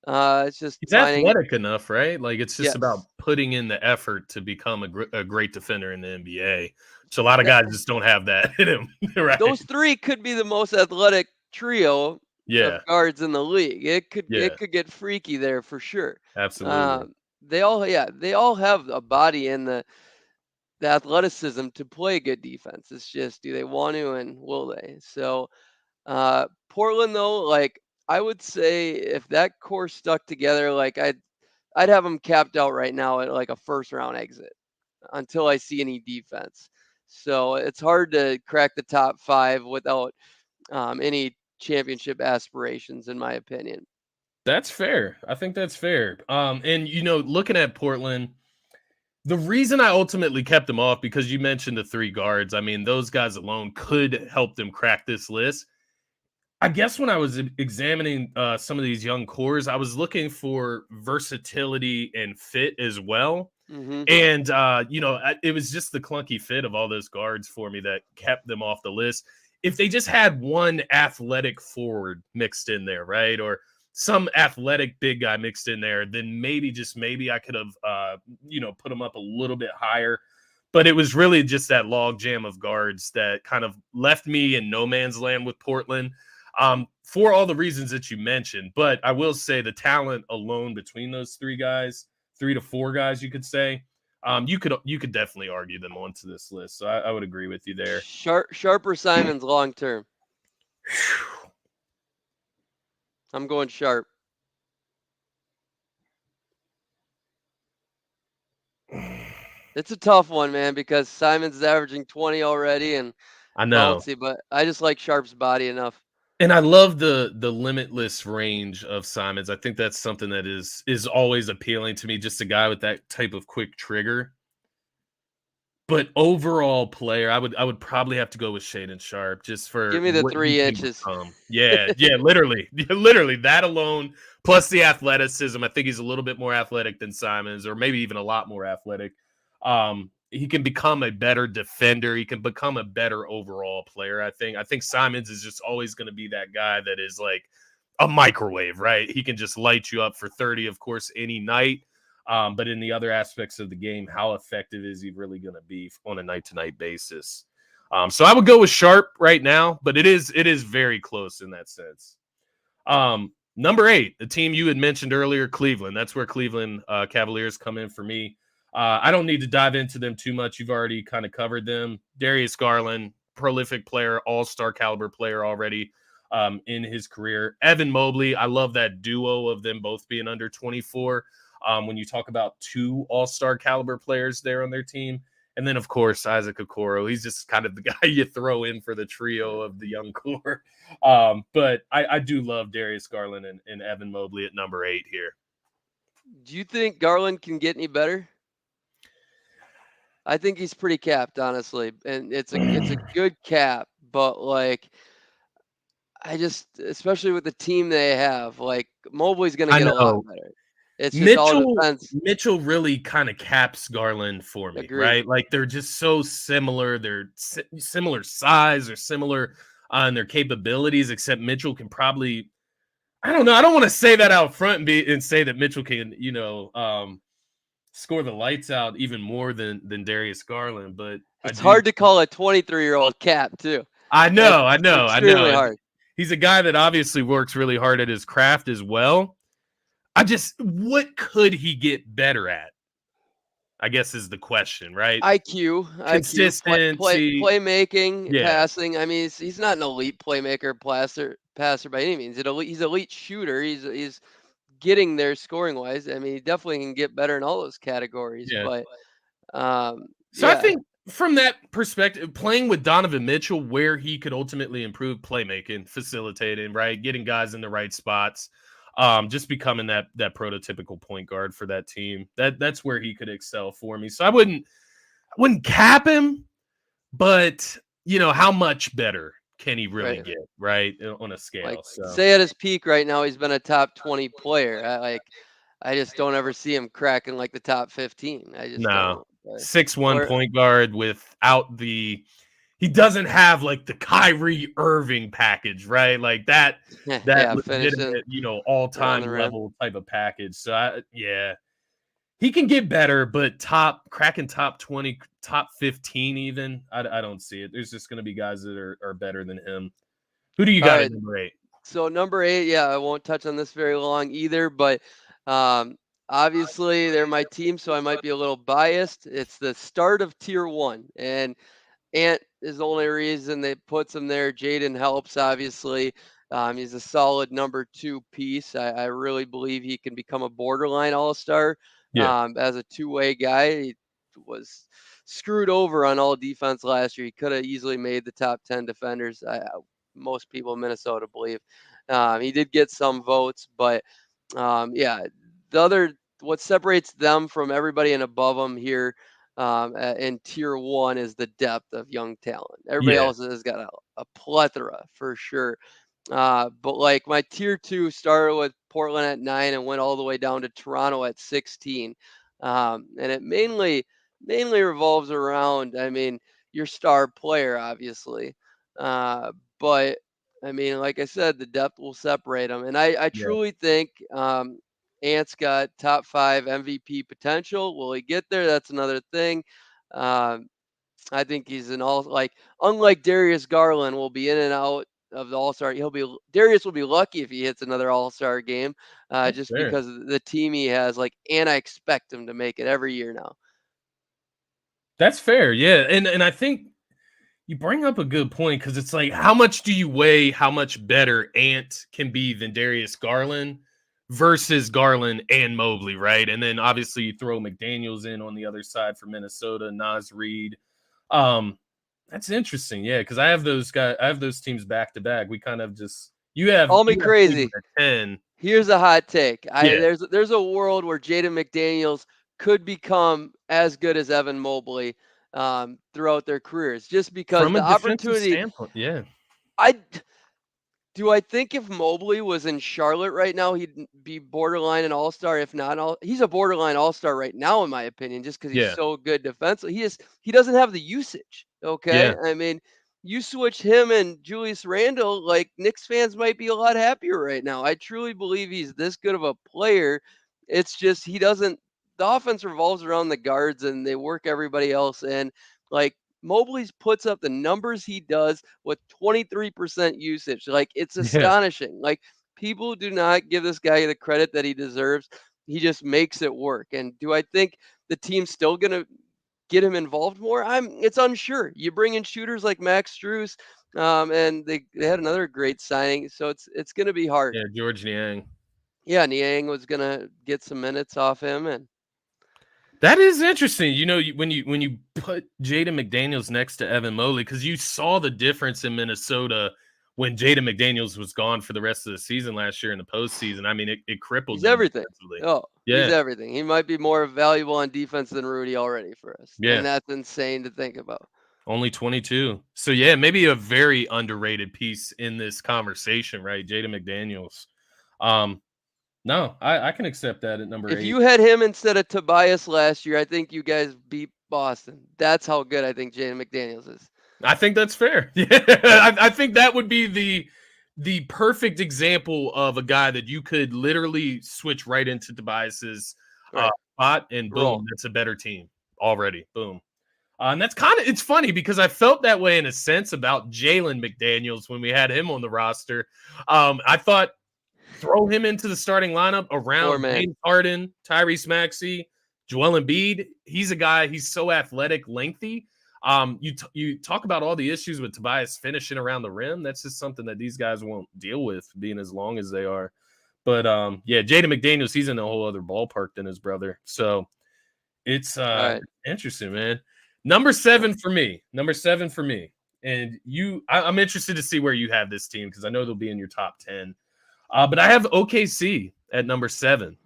It's just
He's
finding
athletic enough, right? Like, it's just about
yes.
putting in the effort to become a great defender in the NBA. So a lot of
That,
guys just don't have that in him, right?
those 3 could be the most athletic trio
Yeah.
of guards in the league.
Yeah.
It could get freaky there for sure.
Absolutely.
Um, they all have a body and the athleticism to play good defense. It's just do they want to and will they? So Portland though, like I would say if that core stuck together, like I'd have them capped out right now at like a first round exit until I see any defense. So it's hard to crack the top 5 without any championship aspirations, in my opinion.
That's fair. I think that's fair. And looking at Portland, the reason I ultimately kept them off because you mentioned the 3 guards. I mean, those guys alone could help them crack this list. I guess when I was examining some of these young cores, I was looking for versatility and fit as well.
Hmm.
And it was just the clunky fit of all those guards for me that kept them off the list. If they just had one athletic forward mixed in there, right, or some athletic big guy mixed in there, then maybe just maybe I could have put them up a little bit higher. But it was really just that log jam of guards that kind of left me in no man's land with Portland. For all the reasons that you mentioned, but I will say the talent alone between those 3 guys, 3 to 4 guys, you could say, you could definitely argue them onto this list. So I would agree with you there.
Sharper Simons long term. I'm going Sharp. It's a tough one, man, because Simons is averaging 20 already and
I know.
bouncy, but I just like Sharp's body enough.
And I love the limitless range of Simons. I think that's something that is always appealing to me, just a guy with that type of quick trigger. But overall player, I would probably have to go with Shaden Sharp just for
Give me the
what he
3
can
inches.
become. Yeah, yeah, literally. Literally that alone, plus the athleticism. I think he's a little bit more athletic than Simons, or maybe even a lot more athletic. He can become a better defender. He can become a better overall player, I think. I think Simons is just always going to be that guy that is like a microwave, right? He can just light you up for 30, of course, any night. But in the other aspects of the game, how effective is he really going to be on a night-to-night basis? So I would go with Sharp right now, but it is very close in that sense. Number 8, the team you had mentioned earlier, Cleveland. That's where Cleveland Cavaliers come in for me. I don't need to dive into them too much. You've already kind of covered them. Darius Garland, prolific player, all-star caliber player already in his career. Evan Mobley, I love that duo of them both being under 24. When you talk about 2 all-star caliber players there on their team. And then, of course, Isaac Okoro. He's just kind of the guy you throw in for the trio of the young core. But I do love Darius Garland and Evan Mobley at number 8 here.
Do you think Garland can get any better? I think he's pretty capped, honestly, and it's a good cap. But like, I just, especially with the team they have, like Mobley's going to
I
get a lot
know.
better. It's just all
Mitchell
depends.
really kind of caps Garland for me,
Agreed.
right? Like they're just so similar. They're similar size or similar on their capabilities, except Mitchell can probably, I don't know. I don't want to say that out front and say that Mitchell can, score the lights out even more than Darius Garland, but
It's hard to call a 23-year-old cap too.
I know.
Extremely hard.
He's a guy that obviously works really hard at his craft as well. What could he get better at? I guess is the question, right?
IQ,
Consistency,
playmaking, passing. I mean, he's not an elite playmaker, passer by any means. He's elite shooter. He's getting there scoring wise. I mean, he definitely can get better in all those categories.
Yeah.
But
I think from that perspective, playing with Donovan Mitchell, where he could ultimately improve playmaking, facilitating, right, getting guys in the right spots, just becoming that prototypical point guard for that team. That's where he could excel for me. So I wouldn't cap him, but how much better can he really get, right, on a scale?
Like, say at his peak right now, he's been a top 20 player. I just don't ever see him cracking like the top 15. I just don't.
6'1" point guard without he doesn't have like the Kyrie Irving package, right? Like that legitimate, all-time level type of package. So he can get better, but cracking top 20, top 15 even, I don't see it. There's just going to be guys that are better than him. Who do you got at number 8?
So number 8, I won't touch on this very long either, but obviously they're my team, so I might be a little biased. It's the start of tier 1, and Ant is the only reason they puts him there. Jaden helps, obviously. He's a solid number 2 piece. I really believe he can become a borderline all-star as a two-way guy. He was screwed over on all defense last year. He could have easily made the top 10 defenders. Most people in Minnesota believe. He did get some votes, but what separates them from everybody and above them here in tier 1 is the depth of young talent. Everybody else has got a plethora for sure. But like my tier 2 started with Portland at 9 and went all the way down to Toronto at 16. And it mainly revolves around, I mean, your star player, obviously. But I mean, like I said, the depth will separate them. And I truly think Ant's got top 5 MVP potential. Will he get there? That's another thing. I think he's unlike Darius Garland, will be in and out of the All-Star. Darius will be lucky if he hits another All-Star game, just because of the team he has. And I expect him to make it every year now.
That's fair, yeah, and I think you bring up a good point because it's like, how much do you weigh how much better Ant can be than Darius Garland versus Garland and Mobley, right? And then obviously you throw McDaniels in on the other side for Minnesota, Naz Reid. That's interesting, yeah, because I have those teams back to back. We kind of just
call me crazy.
10.
Here's a hot take. There's a world where Jaden McDaniels could become as good as Evan Mobley throughout their careers, just because
from
the
opportunity standpoint.
Do I think if Mobley was in Charlotte right now, he'd be borderline an all-star? If not, he's a borderline all-star right now, in my opinion, just because he's so good defensively. He doesn't have the usage. Okay, I mean, you switch him and Julius Randle, like Knicks fans might be a lot happier right now. I truly believe he's this good of a player. It's just he doesn't. The offense revolves around the guards, and they work everybody else. And like Mobley's puts up the numbers he does with 23% usage. Like, it's astonishing. Like, people do not give this guy the credit that he deserves. He just makes it work. And do I think the team's still going to get him involved more? It's unsure. You bring in shooters like Max Strus, and they had another great signing. So it's going to be hard.
Yeah, George Niang.
Yeah, Niang was going to get some minutes off him, and
That is interesting. When you put Jaden McDaniels next to Evan Mobley, because you saw the difference in Minnesota when Jaden McDaniels was gone for the rest of the season last year in the postseason. I mean, it crippled
He's
them
everything.
defensively.
Oh, he's
Yeah,
everything. He might be more valuable on defense than Rudy already for us,
yeah.
and that's insane to think about.
Only 22. So yeah, maybe a very underrated piece in this conversation, right? Jaden McDaniels. No, I can accept that at number
If
8.
you had him instead of Tobias last year, I think you guys beat Boston. That's how good I think Jaden McDaniels is.
I think that's fair. Yeah, I think that would be the perfect example of a guy that you could literally switch right into Tobias's
Right.
spot, and boom,
Roll.
that's a better team already. Boom. And that's it's funny because I felt that way in a sense about Jalen McDaniels when we had him on the roster. I thought throw him into the starting lineup around
Man.
James Harden, Tyrese Maxey, Joel Embiid. He's a guy, he's so athletic, lengthy. You talk about all the issues with Tobias finishing around the rim. That's just something that these guys won't deal with being as long as they are. But yeah, Jaden McDaniels, he's in a whole other ballpark than his brother. So it's
Right.
interesting, man. Number 7 for me. And I'm interested to see where you have this team because I know they'll be in your top 10. But I have OKC at number 7.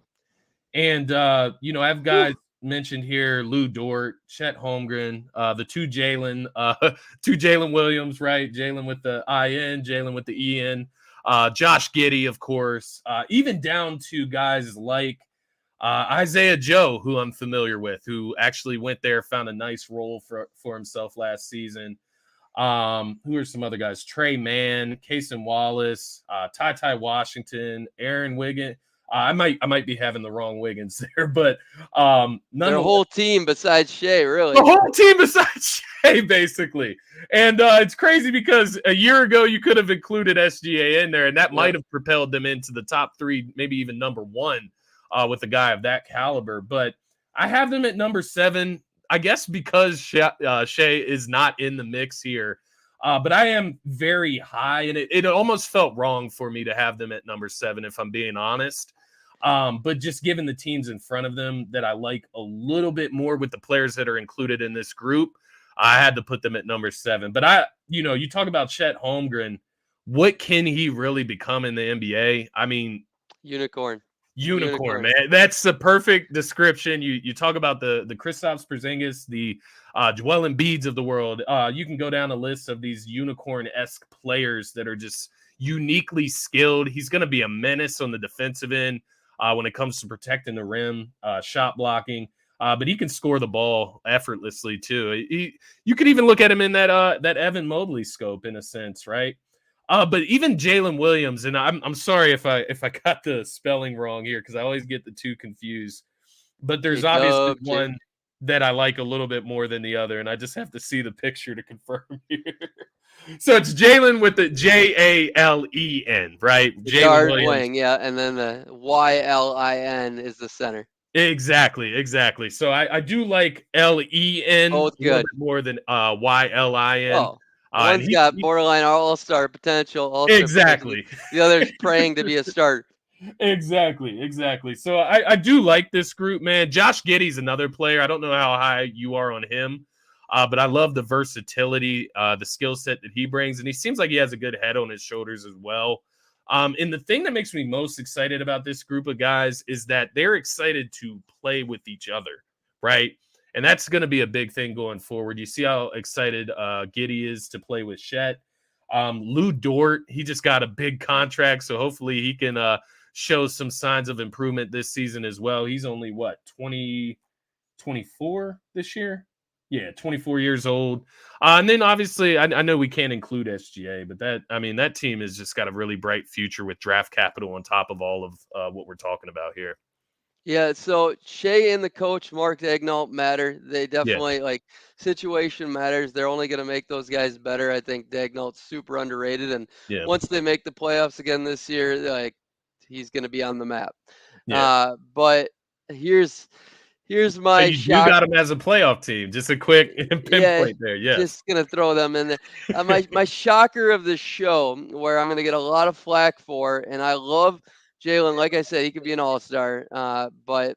And, I've guys mentioned here, Lou Dort, Chet Holmgren, the two Jalen Williams, right? Jalen with the IN, Jalen with the EN, Josh Giddey, of course, even down to guys like Isaiah Joe, who I'm familiar with, who actually went there, found a nice role for himself last season. Who are some other guys? Trey Mann, Cason Wallace, Ty Washington, Aaron Wiggins. I might be having the wrong Wiggins there, but
Their whole team besides Shea, really.
the whole team besides Shea, basically. And it's crazy because a year ago you could have included SGA in there, and that might have propelled them into the top 3, maybe even number 1 with a guy of that caliber. But I have them at number 7. I guess because Shea is not in the mix here. But I am very high, and it almost felt wrong for me to have them at number 7, if I'm being honest. But just given the teams in front of them that I like a little bit more with the players that are included in this group, I had to put them at number 7. But you talk about Chet Holmgren. What can he really become in the NBA? I mean,
Unicorn,
man. That's the perfect description. You talk about the Kristaps Porzingis, the Joel Embiids of the world. You can go down a list of these unicorn-esque players that are just uniquely skilled. He's going to be a menace on the defensive end when it comes to protecting the rim, shot blocking. But he can score the ball effortlessly too. You could even look at him in that Evan Mobley scope in a sense, right? But even Jalen Williams, and I'm sorry if I got the spelling wrong here because I always get the two confused. But there's obviously one that I like a little bit more than the other, and I just have to see the picture to confirm here. So it's Jalen with the Jalen, right?
Jalen Williams. Wing, yeah, and then the YLIN is the center.
Exactly. So I do like LEN a little bit more than YLIN.
Oh. One's got borderline all-star potential.
Exactly.
The other's praying to be a starter.
Exactly. So I do like this group, man. Josh Giddey's another player. I don't know how high you are on him, but I love the versatility, the skill set that he brings, and he seems like he has a good head on his shoulders as well. And the thing that makes me most excited about this group of guys is that they're excited to play with each other, right? And that's going to be a big thing going forward. You see how excited Giddey is to play with Chet. Lou Dort, he just got a big contract, so hopefully he can show some signs of improvement this season as well. He's only, 24 this year? Yeah, 24 years old. And then obviously, I know we can't include SGA, but that team has just got a really bright future with draft capital on top of all of what we're talking about here.
Yeah, so Shea and the coach, Mark Daigneault, matter. They definitely, situation matters. They're only going to make those guys better. I think Daigneault's super underrated, and once they make the playoffs again this year, he's going to be on the map. Yeah. But here's my
shock. You got him as a playoff team. Just a quick pinpoint there. Yeah.
Just going to throw them in there. My shocker of the show, where I'm going to get a lot of flack for, and I love Jalen, like I said, he could be an all-star, but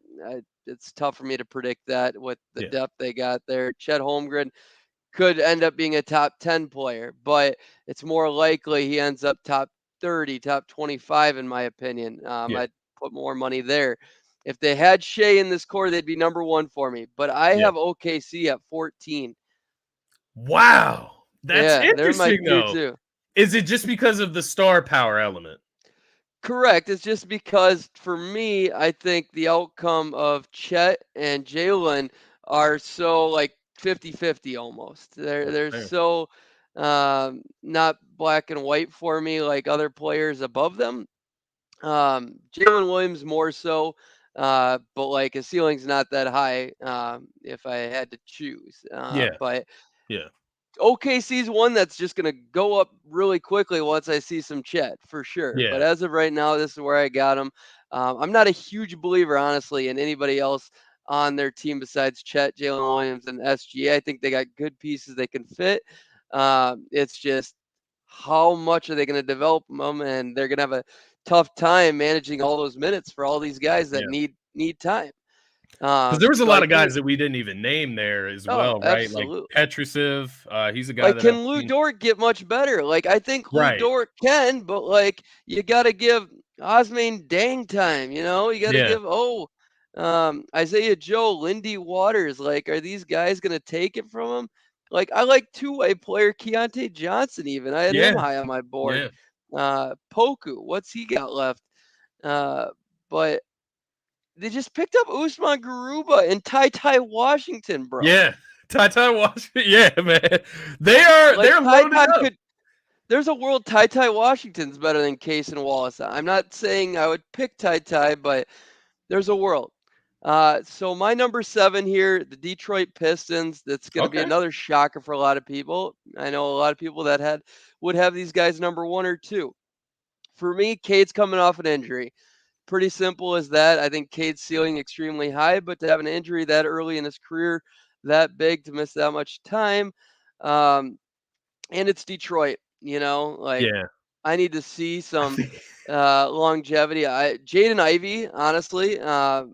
it's tough for me to predict that with the
Yeah.
depth they got there. Chet Holmgren could end up being a top 10 player, but it's more likely he ends up top 30, top 25, in my opinion.
Yeah.
I'd put more money there. If they had Shea in this core, they'd be number one for me. But I
Yeah.
have OKC at 14.
Wow. That's
Yeah, they're my
interesting,
tier
though.
two.
Is it just because of the star power element?
Correct. It's just because for me, I think the outcome of Chet and Jalen are so like 50-50 almost.
That's
They're
fair.
so not black and white for me like other players above them. Jalen Williams more so, but like his ceiling's not that high if I had to choose.
Yeah.
But
Yeah.
OKC's one that's just going to go up really quickly once I see some Chet for sure. But
Yeah.
as of right now, this is where I got him. I'm not a huge believer, honestly, in anybody else on their team besides Chet, Jalen Williams, and SGA. I think they got good pieces they can fit. It's just how much are they going to develop them, and they're going to have a tough time managing all those minutes for all these guys that
Yeah.
need time.
Because there was a
So
lot
I
of guys
think,
that we didn't even name there as
oh,
well, right? Like
absolutely.
Petrusev, he's a guy
Like,
that I've
can Lou
seen.
Dort get much better? Like, I think Lou
Right.
Dort can, but like, you got to give Osman dang time. You know, you got to
Yeah.
give Isaiah Joe, Lindy Waters. Like, are these guys gonna take it from him? Like, I like two-way player Keontae Johnson. Even I had him
Yeah.
high on my board.
Yeah.
Poku, what's he got left? Uh, but they just picked up Usman Garuba and Ty Washington, bro.
Yeah. Ty Washington. Yeah, man.
Like
They're loaded up.
There's a world Ty Washington's better than Case and Wallace. I'm not saying I would pick Ty, but there's a world. So my number 7 here, the Detroit Pistons. That's going to be
Okay.
another shocker for a lot of people. I know a lot of people that would have these guys number 1 or 2. For me, Cade's coming off an injury. Pretty simple as that. I think Cade's ceiling extremely high, but to have an injury that early in his career, that big, to miss that much time, um, and it's Detroit. Like
Yeah.
I need to see
I
some
think.
longevity. Jaden Ivey, honestly,
Yeah.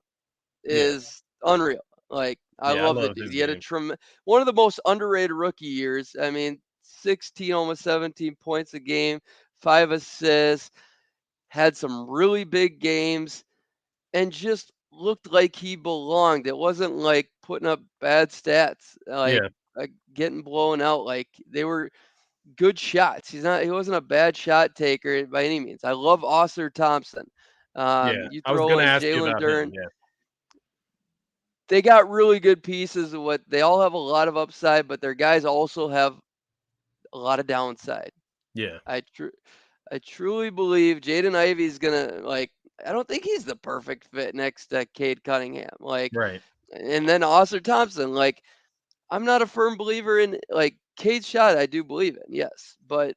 is unreal. Like I
Yeah. I
love the
love
dude.
his
He had
game.
one of the most underrated rookie years. I mean, 16, almost 17 points a game, 5 assists, had some really big games, and just looked like he belonged. It wasn't like putting up bad stats,
Yeah.
like getting blown out. Like they were good shots. He wasn't a bad shot taker by any means. I love Oscar Thompson.
Yeah.
You
I was
throw
gonna
in
ask you
Jalen
about him.
Duren.
Yeah.
They got really good pieces of what they all have a lot of upside, but their guys also have a lot of downside.
Yeah.
I truly believe Jaden Ivey's gonna like. I don't think he's the perfect fit next to Cade Cunningham. Like,
Right.
and then Oscar Thompson. Like, I'm not a firm believer in like Cade's shot. I do believe in, yes, but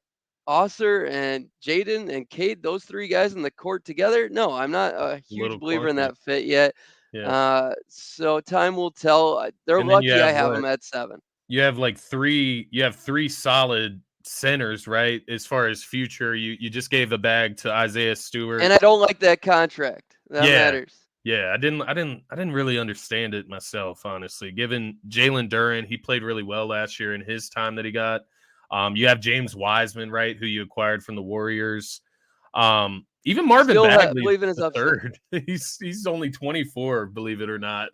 Oscar and Jaden and Cade, those 3 guys in the court together. No, I'm not a
A
huge
little
believer in
clunky.
that fit yet.
Yeah.
So time will tell. They're
And then
lucky I have
what?
them at 7.
You have three solid centers, right? As far as future, you just gave the bag to Isaiah Stewart.
And I don't like that contract. That
Yeah.
matters.
Yeah, I didn't really understand it myself, honestly. Given Jalen Duren, he played really well last year in his time that he got. You have James Wiseman, right, who you acquired from the Warriors. Even Marvin
Still
Bagley
believe in his
the
upside.
third. He's only 24, believe it or not.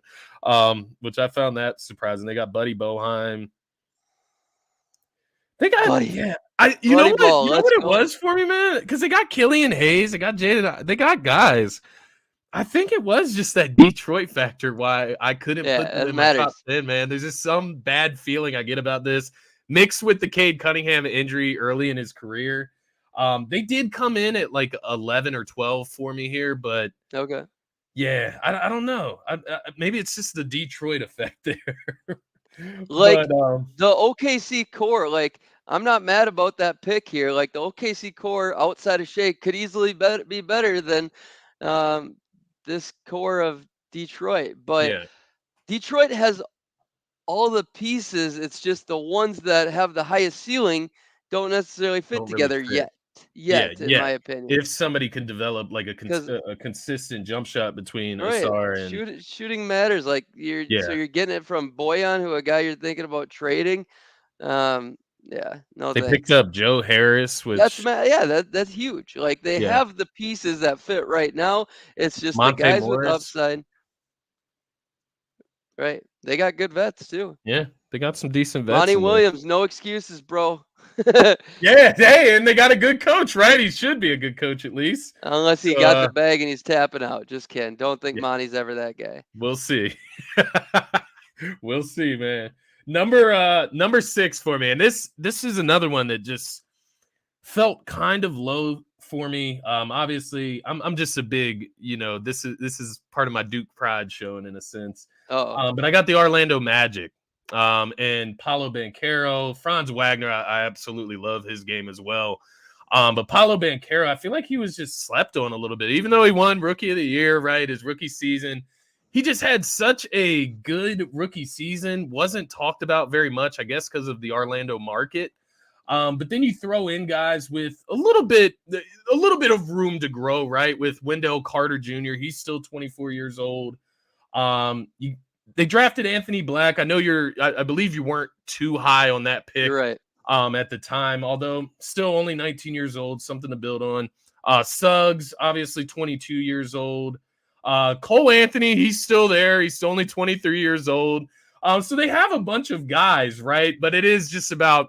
Which I found that surprising. They got Buddy Boeheim. They got
Buddy.
you know
Buddy
what
ball.
you know
Let's
what it
go.
was for me, man? Because they got Killian Hayes, they got Jaden, they got guys. I think it was just that Detroit factor why I couldn't put them
Yeah, it
in my top
matters.
10, man. There's just some bad feeling I get about this, mixed with the Cade Cunningham injury early in his career. They did come in at like 11 or 12 for me here, but
Okay.
yeah, I don't know. Maybe it's just the Detroit effect there.
Like
But
the OKC core, like I'm not mad about that pick here. Like the OKC core outside of Shea could easily be better than um, this core of Detroit. But
yeah,
Detroit has all the pieces. It's just the ones that have the highest ceiling don't necessarily fit
don't really
together
fit.
yet. yet, in my opinion.
If somebody can develop like
Because
a consistent jump shot between
right,
Asar and
shooting matters. Like
yeah,
you're getting it from Boyan, who a guy you're thinking about trading. Yeah, no
they picked
thanks.
up Joe Harris, which
Yeah, that's huge. Like they
yeah,
have the pieces that fit right now. It's just the
Monte
guys with
Morris,
upside, right? They got good vets too.
yeah, they got some decent vets
Monty
in there.
Williams, no excuses, bro.
Yeah, hey, and they got a good coach, right? He should be a good coach at least.
Unless he
So
got the bag and he's tapping out. Just kidding. Don't think
yeah,
Monty's ever that guy.
we'll see. We'll see, man. Number 6 for me. And this is another one that just felt kind of low for me. Obviously, I'm just a big, this is part of my Duke pride showing in a sense.
Oh,
But I got the Orlando Magic. And Paolo Banchero, Franz Wagner, I absolutely love his game as well. But Paolo Banchero, I feel like he was just slept on a little bit, even though he won Rookie of the Year, right? His rookie season. He just had such a good rookie season, wasn't talked about very much, I guess, because of the Orlando market. But then you throw in guys with a little bit of room to grow, right? With Wendell Carter Jr., he's still 24 years old. They drafted Anthony Black. I know I believe you weren't too high on that pick
you're right.
at the time, although still only 19 years old, something to build on. Suggs, obviously 22 years old. Cole Anthony, he's still there. He's only 23 years old. So they have a bunch of guys, right? But it is just about,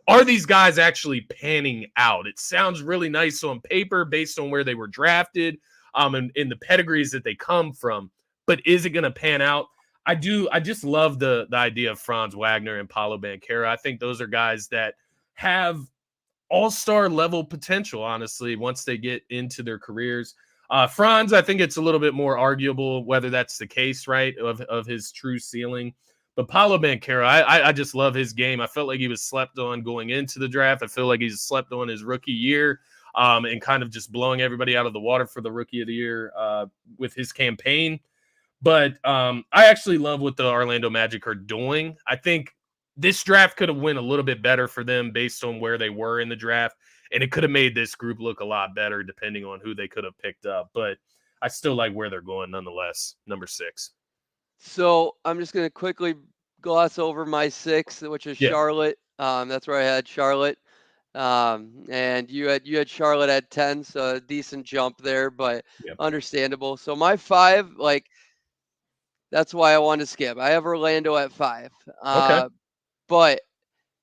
are these guys actually panning out? It sounds really nice on paper based on where they were drafted, and in the pedigrees that they come from. But is it going to pan out? I just love the idea of Franz Wagner and Paolo Banchero. I think those are guys that have all-star level potential, honestly, once they get into their careers. Franz, I think it's a little bit more arguable whether that's the case, right, of his true ceiling. But Paolo Banchero, I just love his game. I felt like he was slept on going into the draft. I feel like he's slept on his rookie year, and kind of just blowing everybody out of the water for the Rookie of the Year with his campaign. But I actually love what the Orlando Magic are doing. I think this draft could have went a little bit better for them based on where they were in the draft, and it could have made this group look a lot better depending on who they could have picked up. But I still like where they're going nonetheless. Number 6.
So I'm just going to quickly gloss over my 6, which is
Yeah.
Charlotte. That's where I had Charlotte. And you had Charlotte at 10, so a decent jump there, but
Yeah.
understandable. So my 5, like, that's why I wanted to skip. I have Orlando at 5.
Okay.
But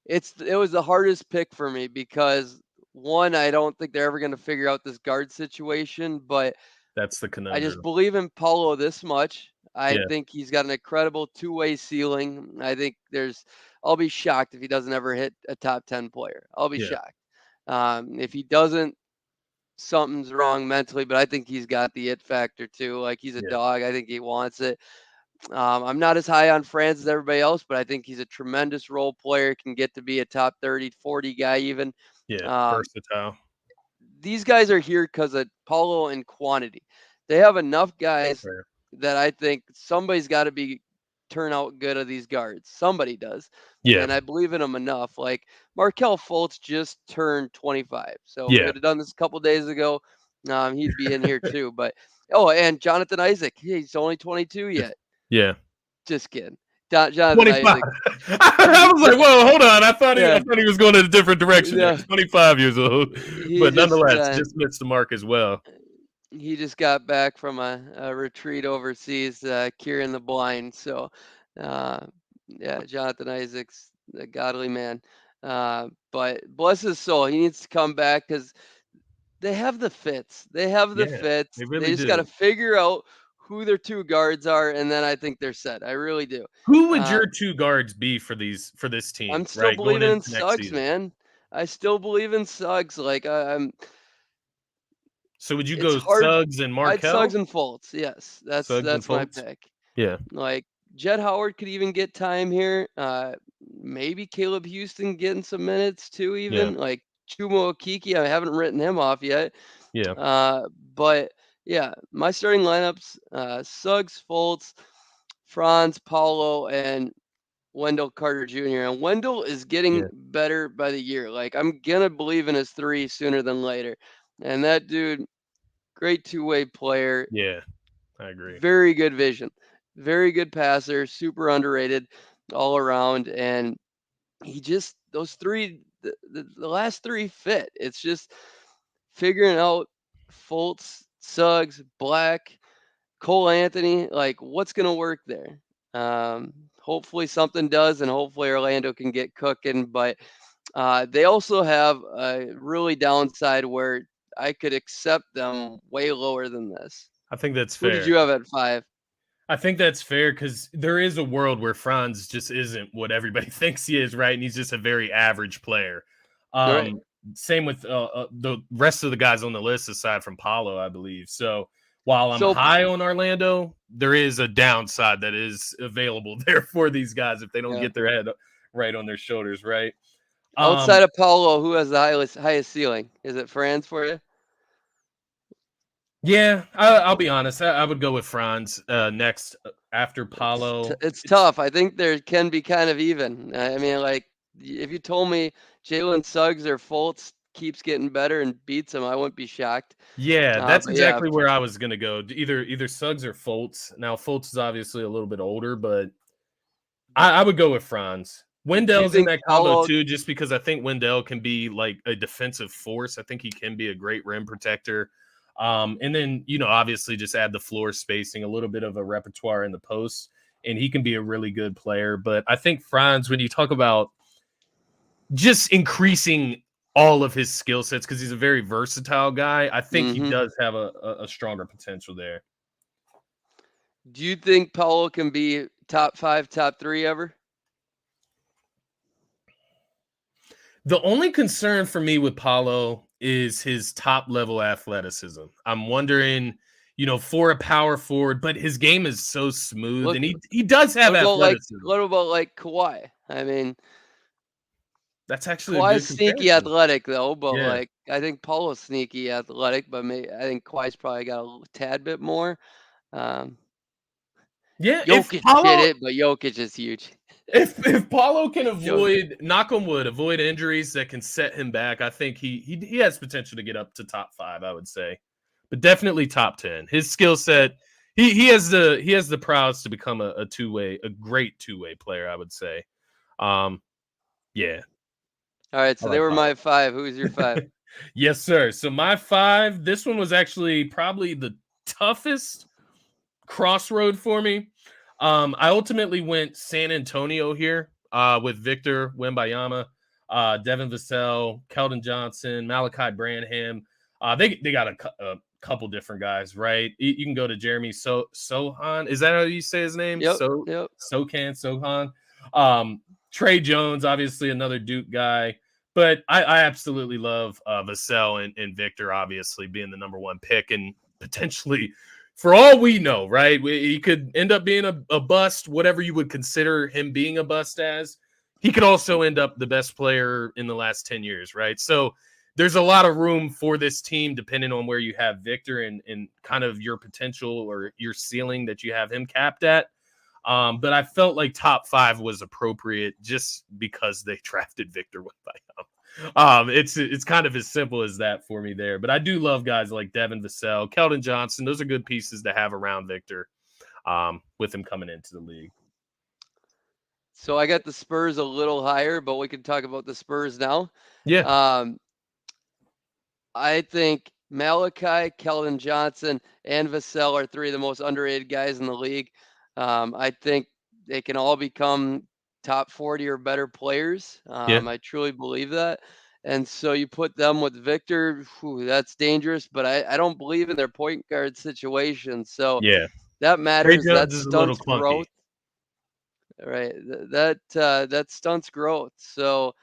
it was the hardest pick for me because one, I don't think they're ever going to figure out this guard situation, but
That's the
I just
conundrum.
believe in Paulo this much. I
Yeah.
think he's got an incredible two-way ceiling. I think I'll be shocked if he doesn't ever hit a top 10 player. I'll be
Yeah.
shocked. If he doesn't, something's wrong mentally, but I think he's got the it factor too. Like he's a
Yeah.
dog. I think he wants it. I'm not as high on France as everybody else, but I think he's a tremendous role player, can get to be a top 30, 40 guy even.
Yeah.
Um,
Versatile.
these guys are here because of Paulo and quantity. They have enough guys
Fair.
that I think somebody's got to turn out good of these guards. Somebody does.
Yeah.
And I believe in them enough. Like Markelle Fultz just turned 25. So if we
Yeah.
would have done this a couple days ago, he'd be in here too. But and Jonathan Isaac, he's only 22 yet.
Yeah.
Just kidding. Jonathan
25.
Isaac.
I was like, whoa, hold on. I thought
Yeah.
he was going in a different direction.
Yeah.
25 years old.
He
But
just,
nonetheless, just missed the mark as well.
he just got back from a retreat overseas, curing the blind. So, yeah, Jonathan Isaac's a godly man. But bless his soul, he needs to come back because they have the fits. They have the
Yeah,
fits.
they
They
really
just got to
do.
figure out who their two guards are, and then I think they're set. I really do.
Who would
Uh,
your two guards be for this
I'm
team,
still
right? Going
believing in
into next
Suggs,
season.
man. I still believe in Suggs. Like I'm.
So would you
It's
go
hard.
Suggs and
I'd
Markelle?
Suggs and Fultz. Yes,
Suggs and
that's my
Fultz?
pick.
Yeah.
Like Jed Howard could even get time here. Maybe Caleb Houston getting some minutes too.
Yeah.
Even like Chumo Okiki, I haven't written him off yet.
Yeah.
But yeah, my starting lineups: Suggs, Fultz, Franz, Paulo, and Wendell Carter Jr. And Wendell is getting
Yeah.
better by the year. Like, I'm gonna believe in his three sooner than later. And that dude, great two-way player,
Yeah, I agree.
very good vision, very good passer, super underrated all around. And he just those three, the last three fit. It's just figuring out Fultz, Suggs, Black, Cole Anthony, like what's going to work there. Hopefully something does, and hopefully Orlando can get cooking. But they also have a really downside where I could accept them way lower than this.
I think that's
Who did
fair.
you have at 5?
I think that's fair because there is a world where Franz just isn't what everybody thinks he is, right? And he's just a very average player.
All right.
Same with the rest of the guys on the list, aside from Paulo, I believe. So while I'm
So
high on Orlando, there is a downside that is available there for these guys if they don't
yeah.
get their head right on their shoulders, right?
Outside of Paulo, who has the highest ceiling? Is it Franz for you?
Yeah, I'll be honest. I would go with Franz next after Paulo.
It's tough. I think there can be kind of even. I mean, like, if you told me Jalen Suggs or Fultz keeps getting better and beats him, I wouldn't be shocked.
Yeah, that's
But yeah,
exactly where I was gonna go. Either Suggs or Fultz. Now Fultz is obviously a little bit older, but I would go with Franz.
do you
Wendell's in
think
that combo
Paulo?
too, just because I think Wendell can be like a defensive force. I think he can be a great rim protector. And then obviously just add the floor spacing, a little bit of a repertoire in the post, and he can be a really good player. But I think Franz, when you talk about just increasing all of his skill sets because he's a very versatile guy, I think he
Mm-hmm.
does have a stronger potential there.
Do you think Paulo can be top 5, top 3 ever?
The only concern for me with Paulo is his top level athleticism. I'm wondering, for a power forward, but his game is so smooth,
Look,
and he does have athleticism.
what about like Kawhi? I mean,
That's actually a
Kawhi's
good
sneaky
comparison.
athletic though, but
Yeah.
like I think Paulo's sneaky athletic, but I think Kawhi's probably got a tad bit more. Um,
Yeah, if
Jokic did
Paulo
it, but Jokic is huge.
if Paulo can
Jokic.
knock on wood, avoid injuries that can set him back, I think he has potential to get up to top 5, I would say. But definitely top 10. His skill set, he has the prowess to become a great two-way player, I would say. Yeah.
All right,
I
so they
like
were
Paulo.
my 5. Who's your 5?
Yes, sir. So my 5, this one was actually probably the toughest crossroad for me. I ultimately went San Antonio here with Victor Wembanyama, Devin Vassell, Keldon Johnson, Malachi Branham. They got a couple different guys, right? You can go to Jeremy Sohan. Is that how you say his name?
Yep, yep.
Sohan. Trey Jones, obviously another Duke guy. But I absolutely love Vassell and Victor, obviously being the number 1 pick and potentially, for all we know, right, he could end up being a bust, whatever you would consider him being a bust as. He could also end up the best player in the last 10 years, right? So there's a lot of room for this team depending on where you have Victor and kind of your potential or your ceiling that you have him capped at. But I felt like top 5 was appropriate just because they drafted Victor Wembanyama. It's kind of as simple as that for me there. But I do love guys like Devin Vassell, Keldon Johnson. Those are good pieces to have around Victor with him coming into the league.
So I got the Spurs a little higher, but we can talk about the Spurs now.
Yeah.
I think Malachi, Keldon Johnson, and Vassell are 3 of the most underrated guys in the league. I think they can all become top 40 or better players.
Yeah.
I truly believe that. And so you put them with Victor, that's dangerous, but I don't believe in their point guard situation. So
Yeah.
that
Trey
matters. That
Jones is a little
stunts
clunky.
growth. Right. That stunts growth. So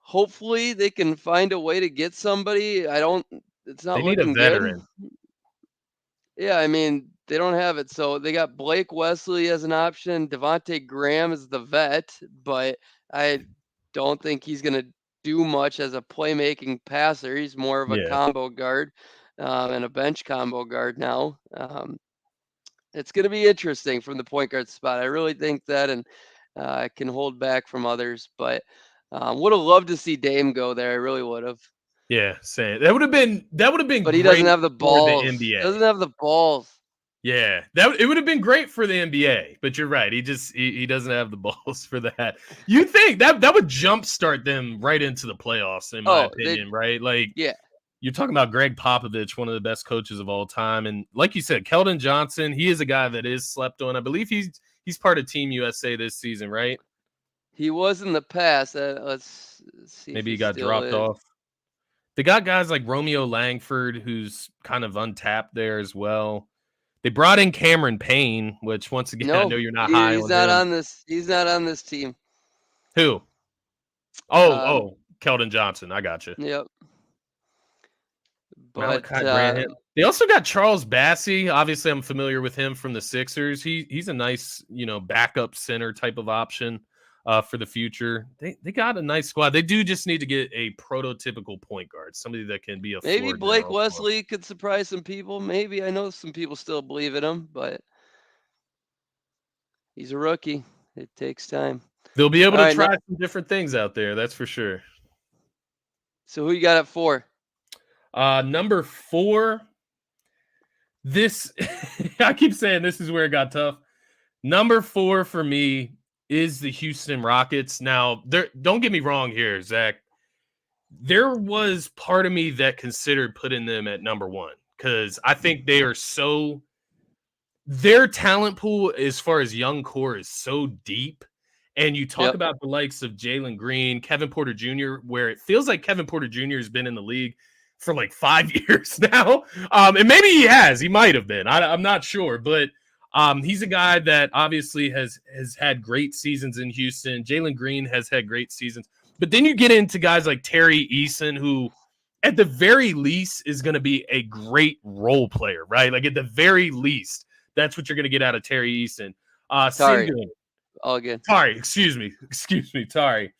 hopefully they can find a way to get somebody. It's
They
not
need a
looking good.
veteran.
Yeah, I mean, they don't have it. So they got Blake Wesley as an option. Devontae Graham is the vet, but I don't think he's going to do much as a playmaking passer. He's more of a
Yeah.
combo guard and a bench combo guard now. It's going to be interesting from the point guard spot. I really think that. And can hold back from others. But would have loved to see Dame go there. I really would have.
Yeah, same. That would have been
But he doesn't
great
have the
for the
balls.
NBA.
Doesn't have the balls.
Yeah, it would have been great for the NBA, but you're right. He doesn't have the balls for that. You think that would jumpstart them right into the playoffs, in my opinion, right? Like,
yeah.
You're talking about Greg Popovich, one of the best coaches of all time, and like you said, Keldon Johnson. He is a guy that is slept on. I believe he's part of Team USA this season, right?
He was in the past. Let's see.
Maybe
if
he got
still
dropped
is.
off. They got guys like Romeo Langford, who's kind of untapped there as well. They brought in Cameron Payne, which once again, I know you're not high
he's
on
not
him.
on this. He's not on this team.
Who? Keldon Johnson. I got you.
Yep.
Malachi
But
Branham. They also got Charles Bassey. Obviously, I'm familiar with him from the Sixers. He's a nice, backup center type of option for the future. They got a nice squad. They do just need to get a prototypical point guard, somebody that can be a
maybe
floor
Blake
general.
Wesley could surprise some people. Maybe. I know some people still believe in him, but he's a rookie. It takes time.
They'll be able to try some different things out there. That's for sure.
So who you got at 4?
Number 4. This I keep saying this is where it got tough. Number 4 for me is the Houston Rockets. Now, don't get me wrong here, Zach. There was part of me that considered putting them at number 1 because I think they are their talent pool as far as young core is so deep. And you talk about the likes of Jalen Green, Kevin Porter Jr., where it feels like Kevin Porter Jr. has been in the league for like 5 years now. And maybe he has. He might have been. I'm not sure. But he's a guy that obviously has had great seasons in Houston. Jalen Green has had great seasons. But then you get into guys like Terry Eason, who at the very least is going to be a great role player, right? Like at the very least, that's what you're going to get out of Terry Eason.
Sorry. All good.
Sorry, excuse me. Sorry.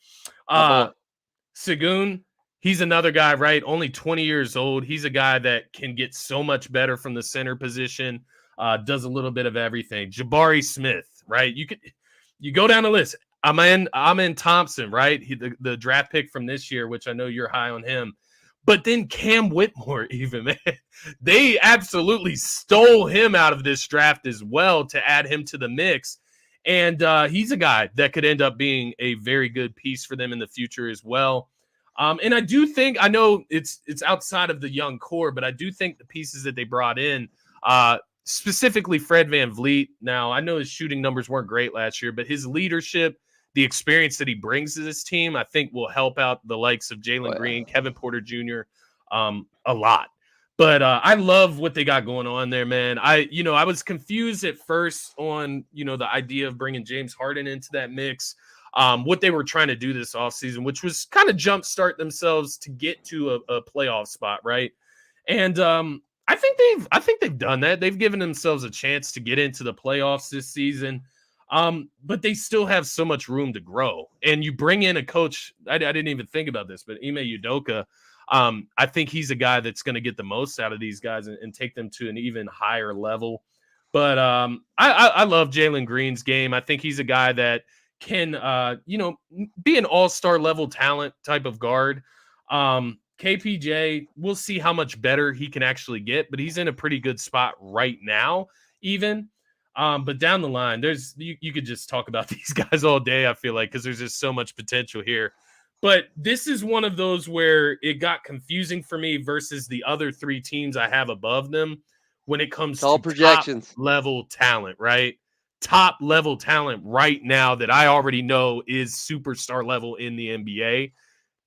Segun, he's another guy, right? Only 20 years old. He's a guy that can get so much better from the center position, does a little bit of everything. Jabari Smith, right? You go down the list. Amen Thompson, right? The draft pick from this year, which I know you're high on him. But then Cam Whitmore, even, man. They absolutely stole him out of this draft as well to add him to the mix. And he's a guy that could end up being a very good piece for them in the future as well. And I do think, I know it's outside of the young core, but I do think the pieces that they brought in, specifically Fred VanVleet. Now, I know his shooting numbers weren't great last year, but his leadership, the experience that he brings to this team, I think will help out the likes of Jalen Green, Kevin Porter Jr. A lot. But I love what they got going on there, man. I was confused at first on, the idea of bringing James Harden into that mix, what they were trying to do this offseason, which was kind of jumpstart themselves to get to a playoff spot, right? And I think they've done that. They've given themselves a chance to get into the playoffs this season. But they still have so much room to grow. And you bring in a coach, I didn't even think about this, but Ime Udoka, I think he's a guy that's going to get the most out of these guys and take them to an even higher level. But I love Jalen Green's game. I think he's a guy that can, be an all-star level talent type of guard. KPJ, we'll see how much better he can actually get, but he's in a pretty good spot right now, even. But down the line, you could just talk about these guys all day, I feel like, because there's just so much potential here. But this is one of those where it got confusing for me versus the other 3 teams I have above them when it comes to projections. Top-level talent, right? Top-level talent right now that I already know is superstar level in the NBA.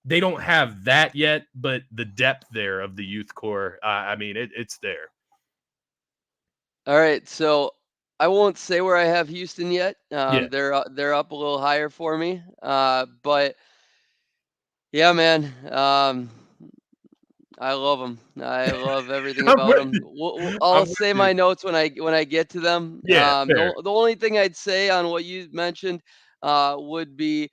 They don't have that yet, but the depth there of the youth core, it's there.
All right, so I won't say where I have Houston yet. They're up a little higher for me, but yeah, man, I love them. I love everything about them. I'll say my notes when I get to them.
Yeah,
the only thing I'd say on what you mentioned would be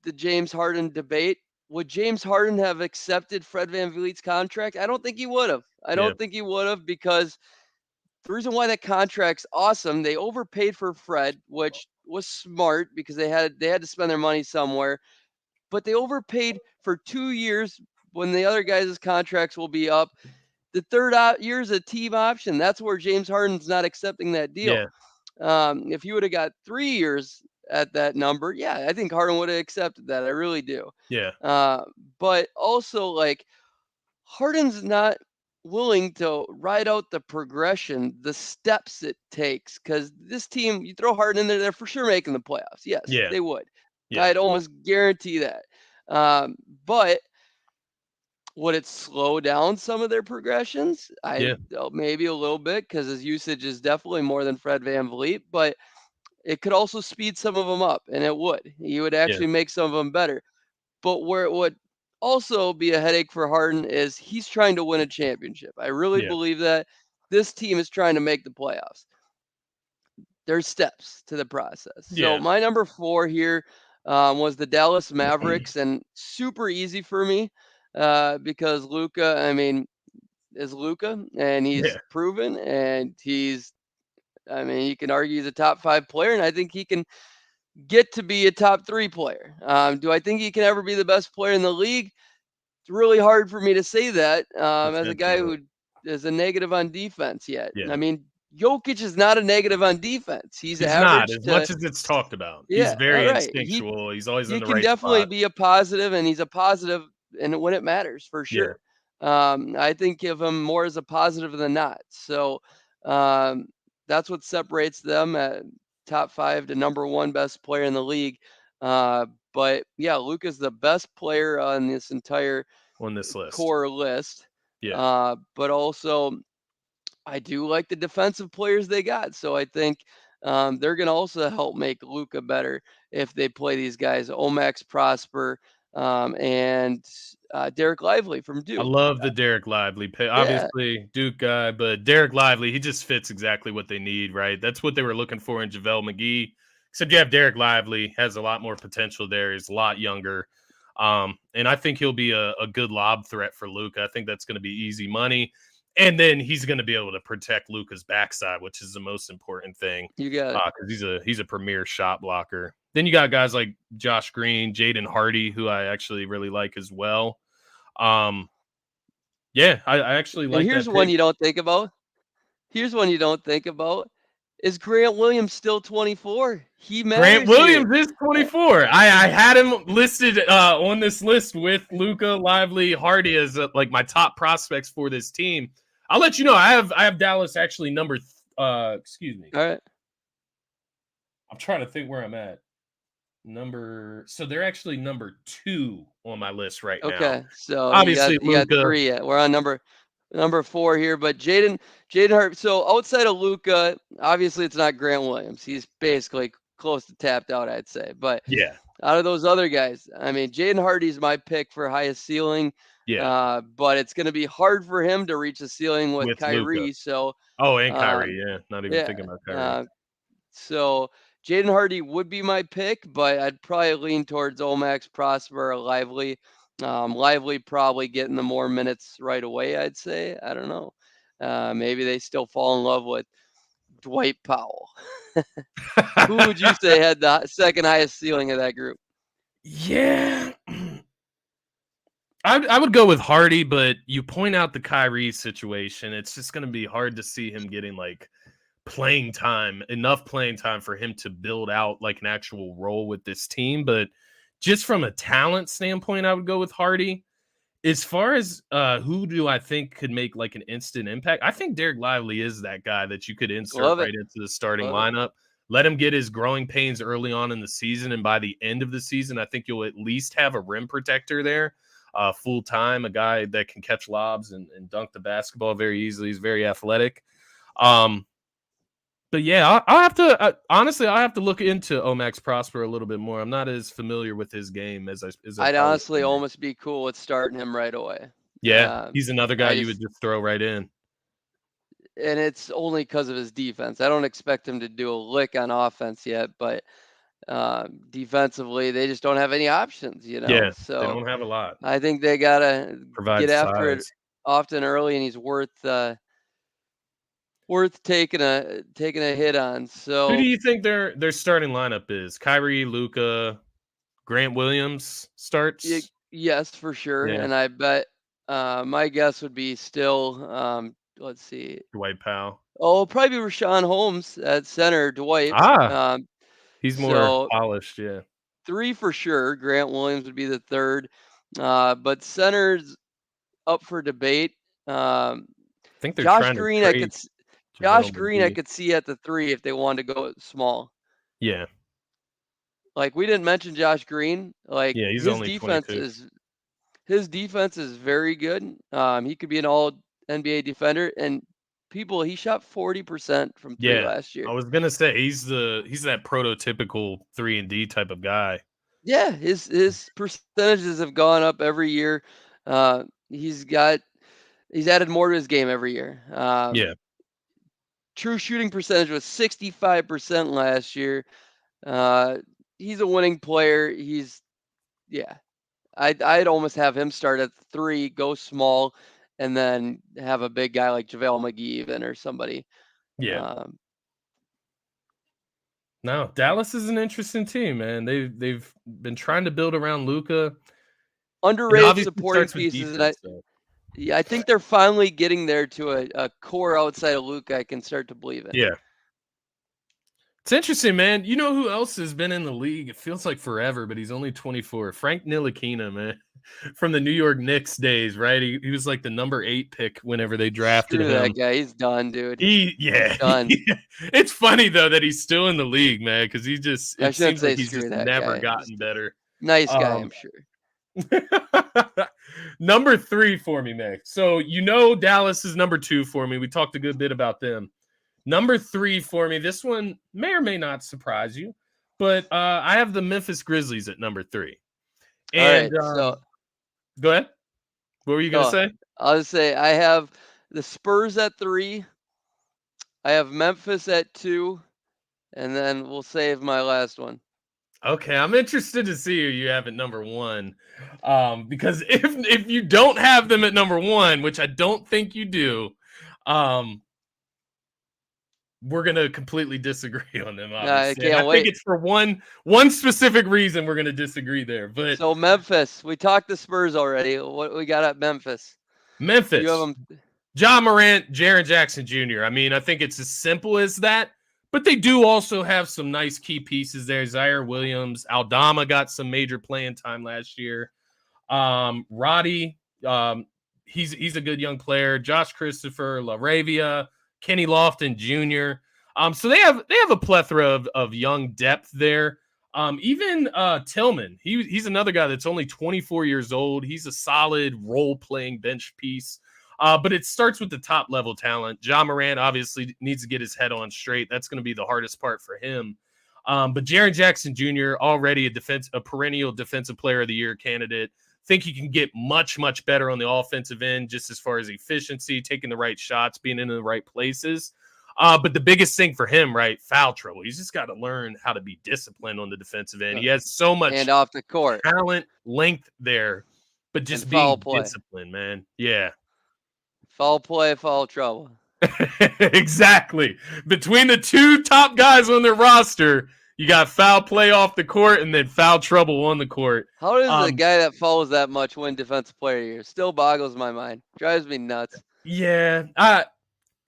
the James Harden debate. Would James Harden have accepted Fred VanVleet's contract? I don't think he would have. I don't think he would have because the reason why that contract's awesome, they overpaid for Fred, which was smart because they had to spend their money somewhere. But they overpaid for 2 years when the other guys' contracts will be up. The third year is a team option. That's where James Harden's not accepting that deal.
Yeah.
If you would have got 3 years at that number, yeah, I think Harden would have accepted that. I really do.
Yeah.
But also, like, Harden's not willing to ride out the progression, the steps it takes, because this team, you throw Harden in there, they're for sure making the playoffs. Yes,
Yeah.
they would.
Yeah.
I'd almost guarantee that. But would it slow down some of their progressions? Maybe a little bit, because his usage is definitely more than Fred VanVleet, but it could also speed some of them up, and it would. You would actually make some of them better. But where it would also be a headache for Harden is he's trying to win a championship. I really believe that this team is trying to make the playoffs. There's steps to the process. So my number 4 here was the Dallas Mavericks, and super easy for me because Luka, I mean, is Luka, and he's proven, and you can argue he's a top 5 player, and I think he can get to be a top 3 player. Do I think he can ever be the best player in the league? It's really hard for me to say that as a guy who is a negative on defense yet.
Yeah.
I mean, Jokic is not a negative on defense. He's average
not as much as it's talked about.
Yeah,
He's very
all right.
instinctual. He's always in
He
the
can
right
definitely
spot.
be a positive, and he's a positive and when it matters, for sure. I think of him more as a positive than not. So that's what separates them at top 5 to number 1 best player in the league. But yeah, Luka's the best player on this entire core list. But also, I do like the defensive players they got. So I think they're going to also help make Luka better if they play these guys, Omax Prosper and Derek Lively from Duke.
I love the Derek Lively pick. Obviously, Duke guy, but Derek Lively, he just fits exactly what they need, right? That's what they were looking for in JaVale McGee. Except you have Derek Lively, has a lot more potential there. He's a lot younger. And I think he'll be a good lob threat for Luka. I think that's going to be easy money. And then he's going to be able to protect Luka's backside, which is the most important thing.
You got it.
Because he's a premier shot blocker. Then you got guys like Josh Green, Jaden Hardy, who I actually really like as well. Yeah, I actually like.
And here's one you don't think about. Is Grant Williams still 24? He matters.
Grant Williams is 24. I had him listed on this list with Luka, Lively, Hardy as like my top prospects for this team. I'll let you know. I have Dallas actually number. Excuse me.
All right.
I'm trying to think where I'm at. So they're actually number 2 on my list right now.
Okay, so
obviously
you got 3 yet. We're on number 4 here, but Jaden Hart. So outside of Luka, obviously it's not Grant Williams. He's basically close to tapped out, I'd say. But out of those other guys, I mean, Jaden Hardy's my pick for highest ceiling. But it's going to be hard for him to reach the ceiling with Kyrie.
Luka.
So
and Kyrie, not even thinking about Kyrie.
So Jaden Hardy would be my pick, but I'd probably lean towards Omax Prosper or Lively. Lively probably getting the more minutes right away, I'd say. I don't know. Maybe they still fall in love with Dwight Powell. Who would you say had the second highest ceiling of that group?
Yeah. I would go with Hardy, but you point out the Kyrie situation. It's just going to be hard to see him getting like enough playing time for him to build out like an actual role with this team. But just from a talent standpoint, I would go with Hardy. As far as who do I think could make like an instant impact, I think Derek Lively is that guy that you could insert right into the starting lineup. Let him get his growing pains early on in the season, and by the end of the season, I think you'll at least have a rim protector there, full time, a guy that can catch lobs and dunk the basketball very easily. He's very athletic. But yeah, I'll have to honestly. I'll have to look into Omax Prosper a little bit more. I'm not as familiar with his game as
I'd honestly almost be cool with starting him right away.
Yeah, he's another guy you would just throw right in.
And it's only because of his defense. I don't expect him to do a lick on offense yet, but defensively, they just don't have any options.
Yeah,
so
they don't have a lot.
I think they gotta
Provide
get after
size.
it often early, and he's worth. worth taking a hit on.
Who do
So
you think their starting lineup is? Kyrie, Luka, Grant Williams starts?
yes, for sure.
Yeah,
And I bet my guess would be still let's see.
Dwight Powell.
Oh, probably Rashawn Holmes at center, Dwight.
Ah,
Um,
he's more
so
polished, yeah.
3 for sure. Grant Williams would be the third. But center's up for debate. Um,
I think they're
Josh
trying to
Green,
trade
Josh
JaVale
Green, I
McGee.
could see at the 3 if they wanted to go small.
Yeah,
Like we didn't mention Josh Green. Like
yeah, he's only 22.
his defense is very good. He could be an all NBA defender. And he shot 40% from 3
Yeah,
last year.
I was gonna say he's that prototypical 3-and-D type of guy.
Yeah, his percentages have gone up every year. He's added more to his game every year.
Yeah,
True shooting percentage was 65% last year. He's a winning player. Yeah. I'd almost have him start at 3, go small, and then have a big guy like JaVale McGee even or somebody.
yeah.
Um,
No, Dallas is an interesting team, man. They've been trying to build around Luka. It
underrated
obviously
supporting
starts with
pieces, and
defense, though.
I think they're finally getting there to a core outside of Luka I can start to believe in.
Yeah. It's interesting, man. You know who else has been in the league? It feels like forever, but he's only 24. Frank Ntilikina, man, from the New York Knicks days, right? He was like the number 8 pick whenever they drafted
Screw
him.
that guy. He's done, dude.
He's
Done.
It's funny though that he's still in the league, man, because
I
it
shouldn't
seems like
say
he's
screw
just
that
never
guy.
gotten better.
Nice guy, I'm sure.
Number 3 for me, Meg. So Dallas is number 2 for me. We talked a good bit about them. Number 3 for me. This one may or may not surprise you, but I have the Memphis Grizzlies at number 3. And
All right, so
go ahead. What were you gonna say?
I'll just say I have the Spurs at 3. I have Memphis at 2, and then we'll save my last one.
Okay, I'm interested to see who you have at number 1, because if you don't have them at number 1, which I don't think you do, we're gonna completely disagree on them. Obviously,
I can't wait.
think it's for one specific reason we're gonna disagree there. But
so Memphis, we talked the Spurs already. What we got at Memphis?
Memphis,
You have them.
Ja Morant, Jaren Jackson Jr. I mean, I think it's as simple as that. But they do also have some nice key pieces there. Zaire Williams, Aldama got some major playing time last year. Roddy, he's a good young player. Josh Christopher, LaRavia, Kenny Lofton Jr. So they have a plethora of young depth there. Even Tillman, he's another guy that's only 24 years old. He's a solid role-playing bench piece. But it starts with the top level talent. Ja Morant obviously needs to get his head on straight. That's going to be the hardest part for him. But Jaren Jackson Jr. already a perennial defensive player of the year candidate. Think he can get much, much better on the offensive end, just as far as efficiency, taking the right shots, being in the right places. But the biggest thing for him, right, foul trouble. He's just got to learn how to be disciplined on the defensive end. He has so much
and off the court
talent, length there, but just being disciplined, man. Yeah.
Foul play, foul trouble.
Exactly. Between the 2 top guys on their roster, you got foul play off the court and then foul trouble on the court.
How does a guy that fouls that much win defensive player of the year? Still boggles my mind. Drives me nuts.
Yeah.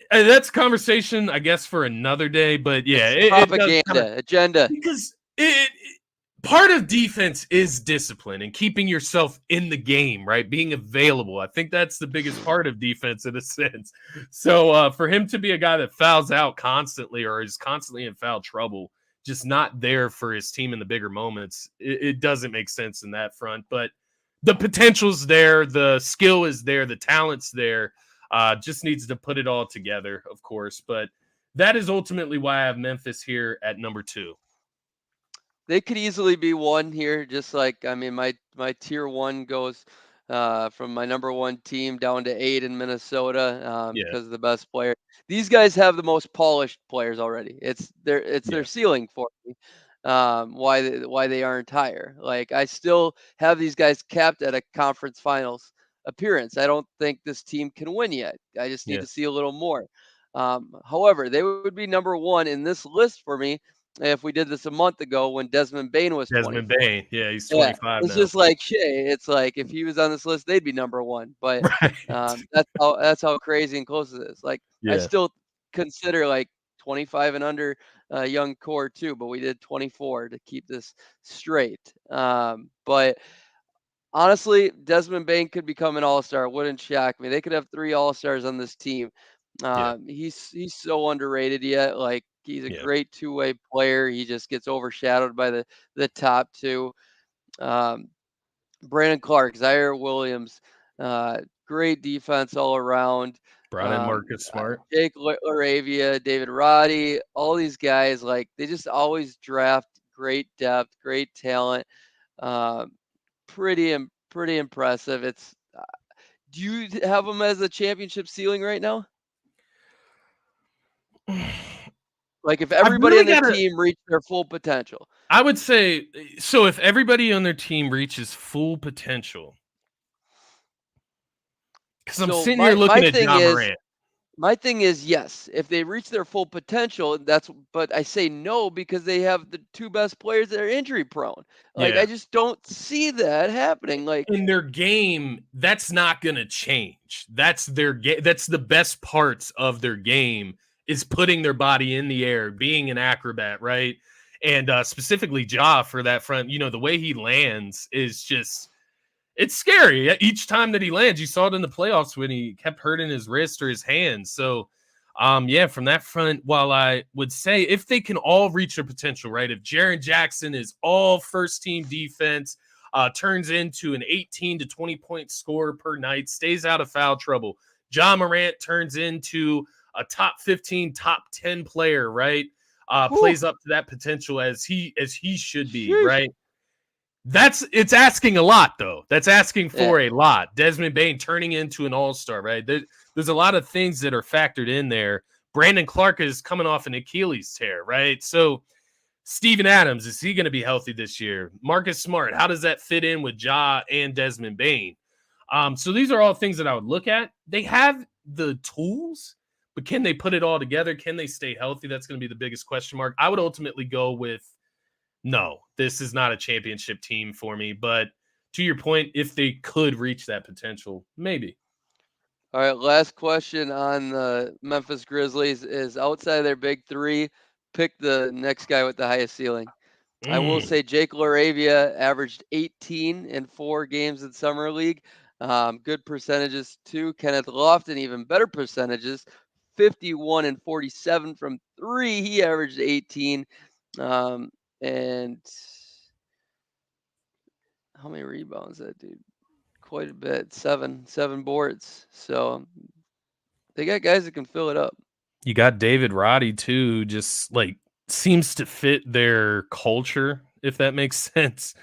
That's conversation, I guess, for another day. But yeah,
propaganda, agenda.
Because part of defense is discipline and keeping yourself in the game, right? Being available. I think that's the biggest part of defense in a sense. So for him to be a guy that fouls out constantly or is constantly in foul trouble, just not there for his team in the bigger moments, it doesn't make sense in that front. But the potential's there, the skill is there, the talent's there. Just needs to put it all together, of course. But that is ultimately why I have Memphis here at number 2.
They could easily be 1 here, just like my tier 1 goes from my number 1 team down to 8 in Minnesota because of the best player. These guys have the most polished players already. It's their ceiling for me. Why they aren't higher? Like I still have these guys capped at a conference finals appearance. I don't think this team can win yet. I just need to see a little more. However, they would be number one in this list for me if we did this a month ago when Desmond Bane was
Desmond
24.
Bane. Yeah, he's
Yeah,
25
it's
now.
just like Shea. It's like if he was on this list, they'd be number one. But
Right.
that's how crazy and close it is. Like I
Yeah.
still consider like 25 and under young core too, but we did 24 to keep this straight. But honestly, Desmond Bane could become an all-star. Wouldn't shock me. They could have 3 all-stars on this team.
Yeah.
He's so underrated yet. Like he's a
Yeah.
great two-way player. He just gets overshadowed by the top two. Um, Brandon Clark, Zaire Williams, great defense all around.
Brought in Marcus Smart.
Jake Laravia, David Roddy, all these guys, like they just always draft great depth, great talent. Um, pretty impressive. It's do you have them as a championship ceiling right now? Like if everybody
really
on their team reached their full potential.
I would say so. If everybody on their team reaches full potential, because I'm
So
sitting here looking at
thing
John
is,
Morant.
my thing is, yes, if they reach their full potential, but I say no because they have the 2 best players that are injury prone. Like
Yeah.
I just don't see that happening. Like
In their game, that's not going to change. That's their game. That's the best parts of their game is putting their body in the air, being an acrobat, right? And specifically Ja for that front, the way he lands is just, it's scary. Each time that he lands, you saw it in the playoffs when he kept hurting his wrist or his hands. So, yeah, from that front, while I would say if they can all reach their potential, right? If Jaren Jackson is all first team defense, turns into an 18 to 20 point scorer per night, stays out of foul trouble. John Morant turns into a top 15, top 10 player, right? Plays up to that potential as he should be, right? It's asking a lot, though. That's asking for a lot. Desmond Bane turning into an all-star, right? There's a lot of things that are factored in there. Brandon Clark is coming off an Achilles tear, right? So Steven Adams, is he going to be healthy this year? Marcus Smart, how does that fit in with Ja and Desmond Bane? So these are all things that I would look at. They have the tools, but can they put it all together? Can they stay healthy? That's going to be the biggest question mark. I would ultimately go with no, this is not a championship team for me. But to your point, if they could reach that potential, maybe.
All right, last question on the Memphis Grizzlies is outside their big 3, pick the next guy with the highest ceiling. I will say Jake Laravia averaged 18 in 4 games in Summer League. Good percentages too. Kenneth Lofton, even better percentages, 51 and 47 from 3. He averaged 18. And how many rebounds that dude? Quite a bit. 7 boards. So they got guys that can fill it up.
You got David Roddy too, who just like seems to fit their culture, if that makes sense.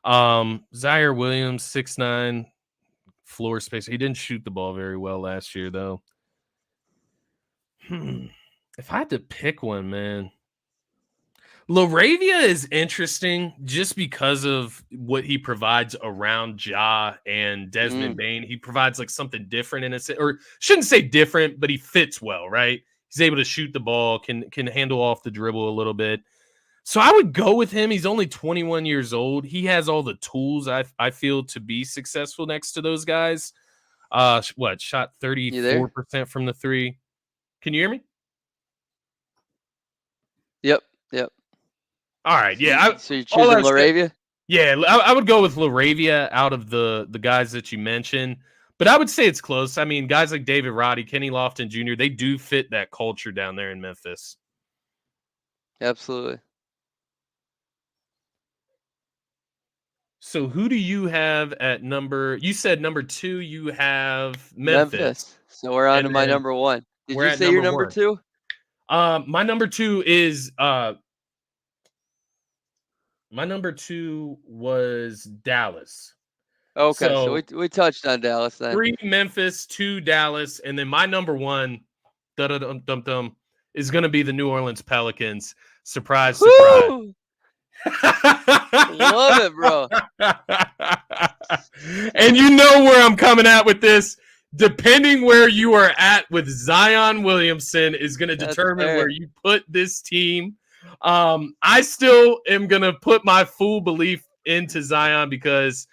Zaire Williams, 6'9", floor space. He didn't shoot the ball very well last year, though. If I had to pick one, man, Laravia is interesting just because of what he provides around Ja and Desmond Bane. He provides like something different in a sense, or shouldn't say different, but he fits well, right? He's able to shoot the ball, can handle off the dribble a little bit. So I would go with him. He's only 21 years old. He has all the tools I feel to be successful next to those guys. Shot 34% from the 3. Can you hear me?
Yep.
All right, yeah.
So you're choosing Laravia?
Yeah, I would go with Laravia out of the guys that you mentioned. But I would say it's close. I mean, guys like David Roddy, Kenny Lofton Jr., they do fit that culture down there in Memphis.
Absolutely.
So who do you have at number? You said number 2, you have Memphis.
So we're on to my number 1. Did you say your number 2?
My number 2 is my number 2 was Dallas.
Okay, so we touched on Dallas then.
3 Memphis, 2 Dallas, and then my number 1 is going to be the New Orleans Pelicans. Surprise, surprise.
Woo! Love it, bro.
And you know where I'm coming at with this. depending where you are at with Zion Williamson is going to
That's
determine
fair.
where you put this team. I still am going to put my full belief into Zion because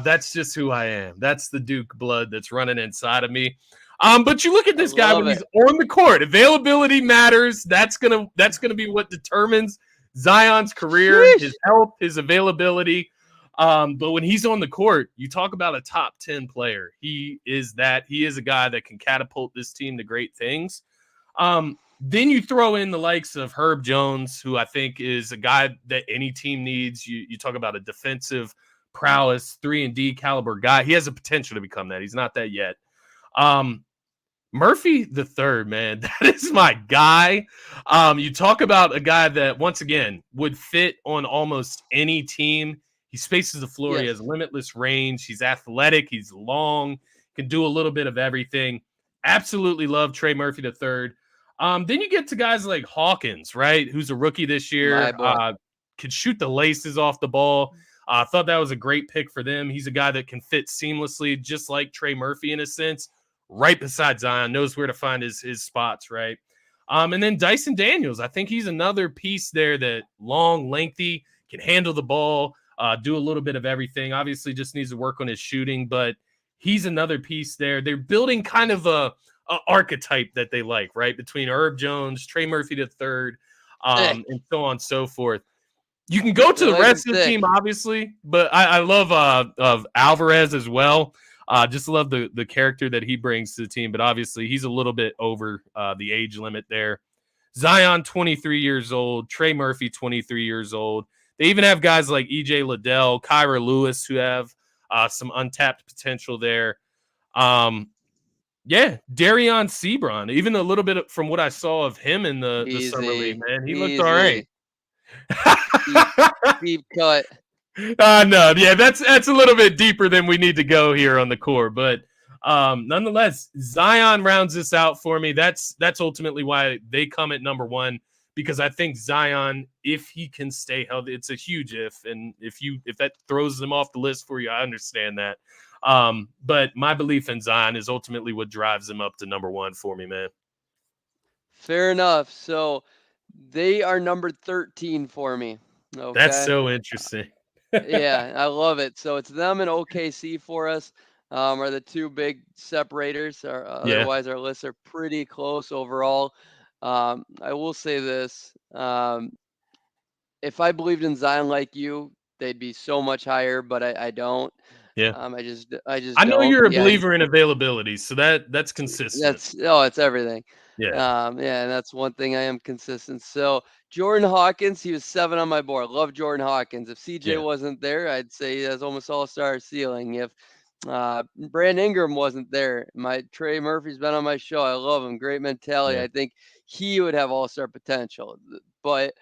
that's just who I am. That's the Duke blood that's running inside of me. But you look at
I
this guy when
love
he's
it.
on the court. Availability matters. That's gonna be what determines Zion's career, his
Sheesh.
health, his availability. But when he's on the court, you talk about a top 10 player. He is that. He is a guy that can catapult this team to great things. Then you throw in the likes of Herb Jones, who I think is a guy that any team needs. You talk about a defensive prowess, 3-and-D caliber guy. He has a potential to become that. He's not that yet. Murphy the third, man, that is my guy. You talk about a guy that, once again, would fit on almost any team. He spaces the floor. He
Yes.
has limitless range. He's athletic. He's long. Can do a little bit of everything. Absolutely love Trey Murphy the third. Then you get to guys like Hawkins, right, who's a rookie this
My
year.
boy.
Can shoot the laces off the ball. I thought that was a great pick for them. He's a guy that can fit seamlessly, just like Trey Murphy in a sense, right beside Zion, knows where to find his spots, right? And then Dyson Daniels, I think he's another piece there that long, lengthy, can handle the ball, do a little bit of everything. Obviously, just needs to work on his shooting, but he's another piece there. They're building kind of a archetype that they like, right? Between Herb Jones, Trey Murphy the third,
Sick.
and so on and so forth. You can go to
They're
the
looking
rest of the
sick.
team, obviously, but I love of Alvarez as well. Just love the character that he brings to the team, but obviously he's a little bit over the age limit there. Zion, 23 years old. Trey Murphy, 23 years old. They even have guys like EJ Liddell, Kyra Lewis, who have some untapped potential there. Yeah, Darion Sebron, even a little bit from what I saw of him in the summer league,
Easy.
man, he looked all right.
Easy. Deep cut.
No, yeah, that's a little bit deeper than we need to go here on the core, but nonetheless, Zion rounds this out for me. That's ultimately why they come at number one, because I think Zion, if he can stay healthy, it's a huge if, and if that throws them off the list for you, I understand that. But my belief in Zion is ultimately what drives him up to number one for me, man.
Fair enough. So they are number 13 for me. Okay.
That's so interesting.
Yeah, I love it. So it's them and OKC for us. Are the two big separators.
Yeah.
Otherwise, our lists are pretty close overall. I will say this: if I believed in Zion like you, they'd be so much higher. But I don't.
Yeah.
I just
I know
don't.
you're a
Yeah,
believer in availability, so that's consistent.
it's everything.
Yeah.
Yeah, and that's one thing I am consistent. So Jordan Hawkins, he was 7 on my board. Love Jordan Hawkins. If CJ
Yeah.
wasn't there, I'd say he has almost all-star ceiling. If Brandon Ingram wasn't there, my Trey Murphy's been on my show. I love him. Great mentality.
Yeah.
I think he would have all-star potential. But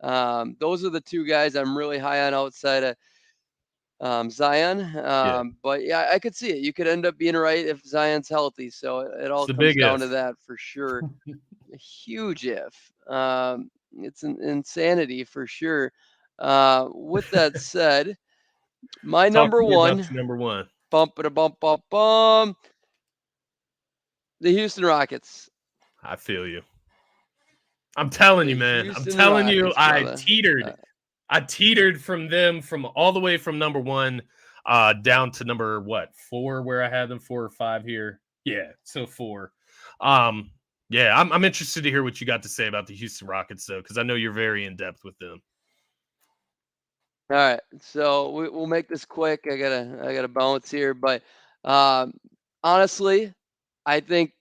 those are the two guys I'm really high on outside of Zion.
Yeah.
But yeah, I could see it. You could end up being right if Zion's healthy. So it
It's
all
the
comes
big
down to
if.
that for sure. A huge if. It's an insanity for sure. With that said, my
Talk
number
to me about
one,
your number one.
bump it a bump bump bum, the Houston Rockets.
I feel you. I'm telling
The
you, man. I'm
Houston
telling you,
Rockets, brother.
I teetered from them from all the way from number one down to number what, 4, where I had them 4 or 5 here. Yeah, so 4. Um, yeah, I'm interested to hear what you got to say about the Houston Rockets, though, because I know you're very in depth with them.
All right, so we'll make this quick. I gotta bounce here, but honestly, I think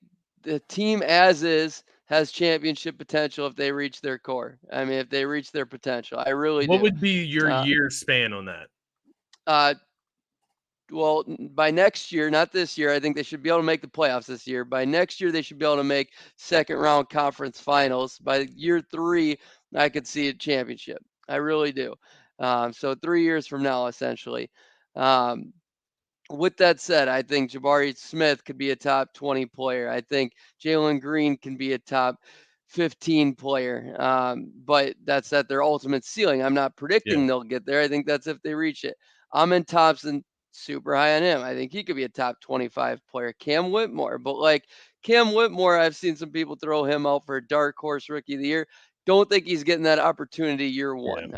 the team as is has championship potential if they reach their core. I mean, if they reach their potential, I really
What
do.
would be your
Uh,
year span on that?
uh, well, by next year, not this year, I think they should be able to make the playoffs this year. By next year, they should be able to make second round conference finals. By year 3, I could see a championship. I really do. So 3 years from now, essentially. Um, with that said, I think Jabari Smith could be a top 20 player. I think Jalen Green can be a top 15 player. But that's at their ultimate ceiling. I'm not
Yeah.
predicting they'll get there. I think that's if they reach it. Amin Thompson super high on him. I think he could be a top 25 player. Cam Whitmore, but like Cam Whitmore, I've seen some people throw him out for a dark horse rookie of the year. Don't think he's getting that opportunity year
Yeah,
one.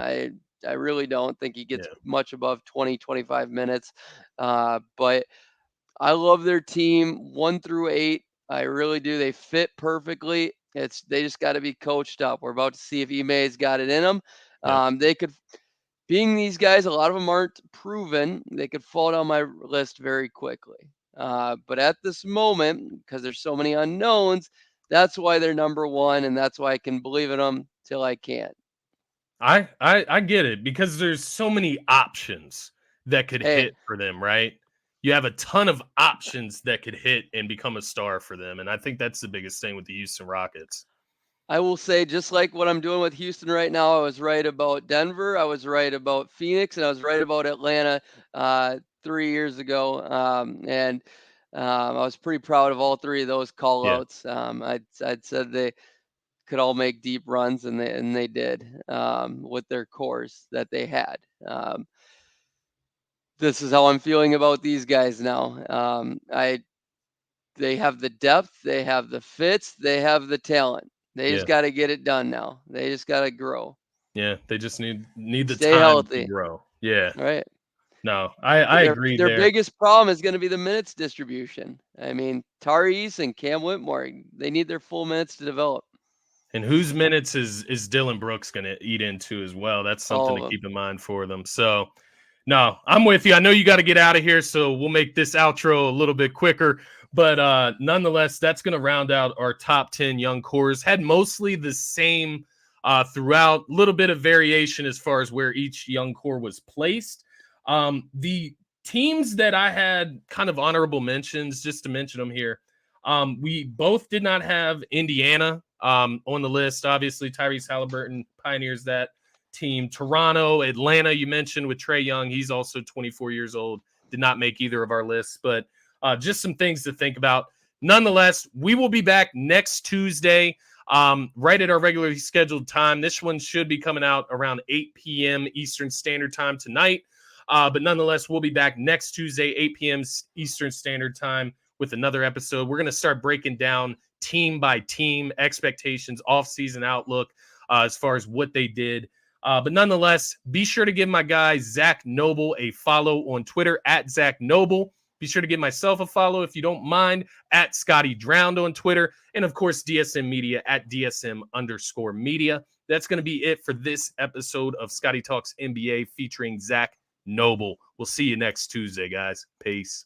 I really don't think he gets
yeah,
much above 20, 25 minutes. But I love their team 1 through 8. I really do. They fit perfectly. They just got to be coached up. We're about to see if Ime's got it in them.
yeah.
They could, being these guys, a lot of them aren't proven. They could fall down my list very quickly. But at this moment, because there's so many unknowns, that's why they're number one, and that's why I can believe in them till I can't.
I get it because there's so many options that could
Hey,
hit for them, right? You have a ton of options that could hit and become a star for them, and I think that's the biggest thing with the Houston Rockets.
I will say, just like what I'm doing with Houston right now, I was right about Denver, I was right about Phoenix, and I was right about Atlanta 3 years ago. I was pretty proud of all three of those call
Yeah,
outs. I'd said they could all make deep runs, and they did with their cores that they had. This is how I'm feeling about these guys now. They have the depth, they have the fits, they have the talent. They
yeah,
just got to get it done now. They just got to grow,
yeah. They just need the
stay
time to
healthy.
grow. Yeah,
All right.
no, I agree
Their
there.
biggest problem is going to be the minutes distribution. I mean, Tyrese and Cam Whitmore, they need their full minutes to develop.
And whose minutes is Dylan Brooks going to eat into as well? That's something
All
to
of them.
keep in mind for them. So, no, I'm with you. I know you got to get out of here, so we'll make this outro a little bit quicker. But nonetheless, that's going to round out our top 10 young cores. Had mostly the same throughout, a little bit of variation as far as where each young core was placed. The teams that I had kind of honorable mentions, just to mention them here, we both did not have Indiana on the list. Obviously, Tyrese Halliburton pioneers that team. Toronto, Atlanta, you mentioned with Trae Young. He's also 24 years old. Did not make either of our lists, but just some things to think about. Nonetheless, we will be back next Tuesday, right at our regularly scheduled time. This one should be coming out around 8 p.m. Eastern Standard Time tonight. But nonetheless, we'll be back next Tuesday, 8 p.m. Eastern Standard Time with another episode. We're going to start breaking down team by team expectations, off-season outlook as far as what they did. But nonetheless, be sure to give my guy Zach Noble a follow on Twitter at Zach Noble. Be sure to give myself a follow if you don't mind at Scotty Drowned on Twitter. And of course, DSM Media at DSM_media. That's going to be it for this episode of Scotty Talks NBA featuring Zach Noble. We'll see you next Tuesday, guys. Peace.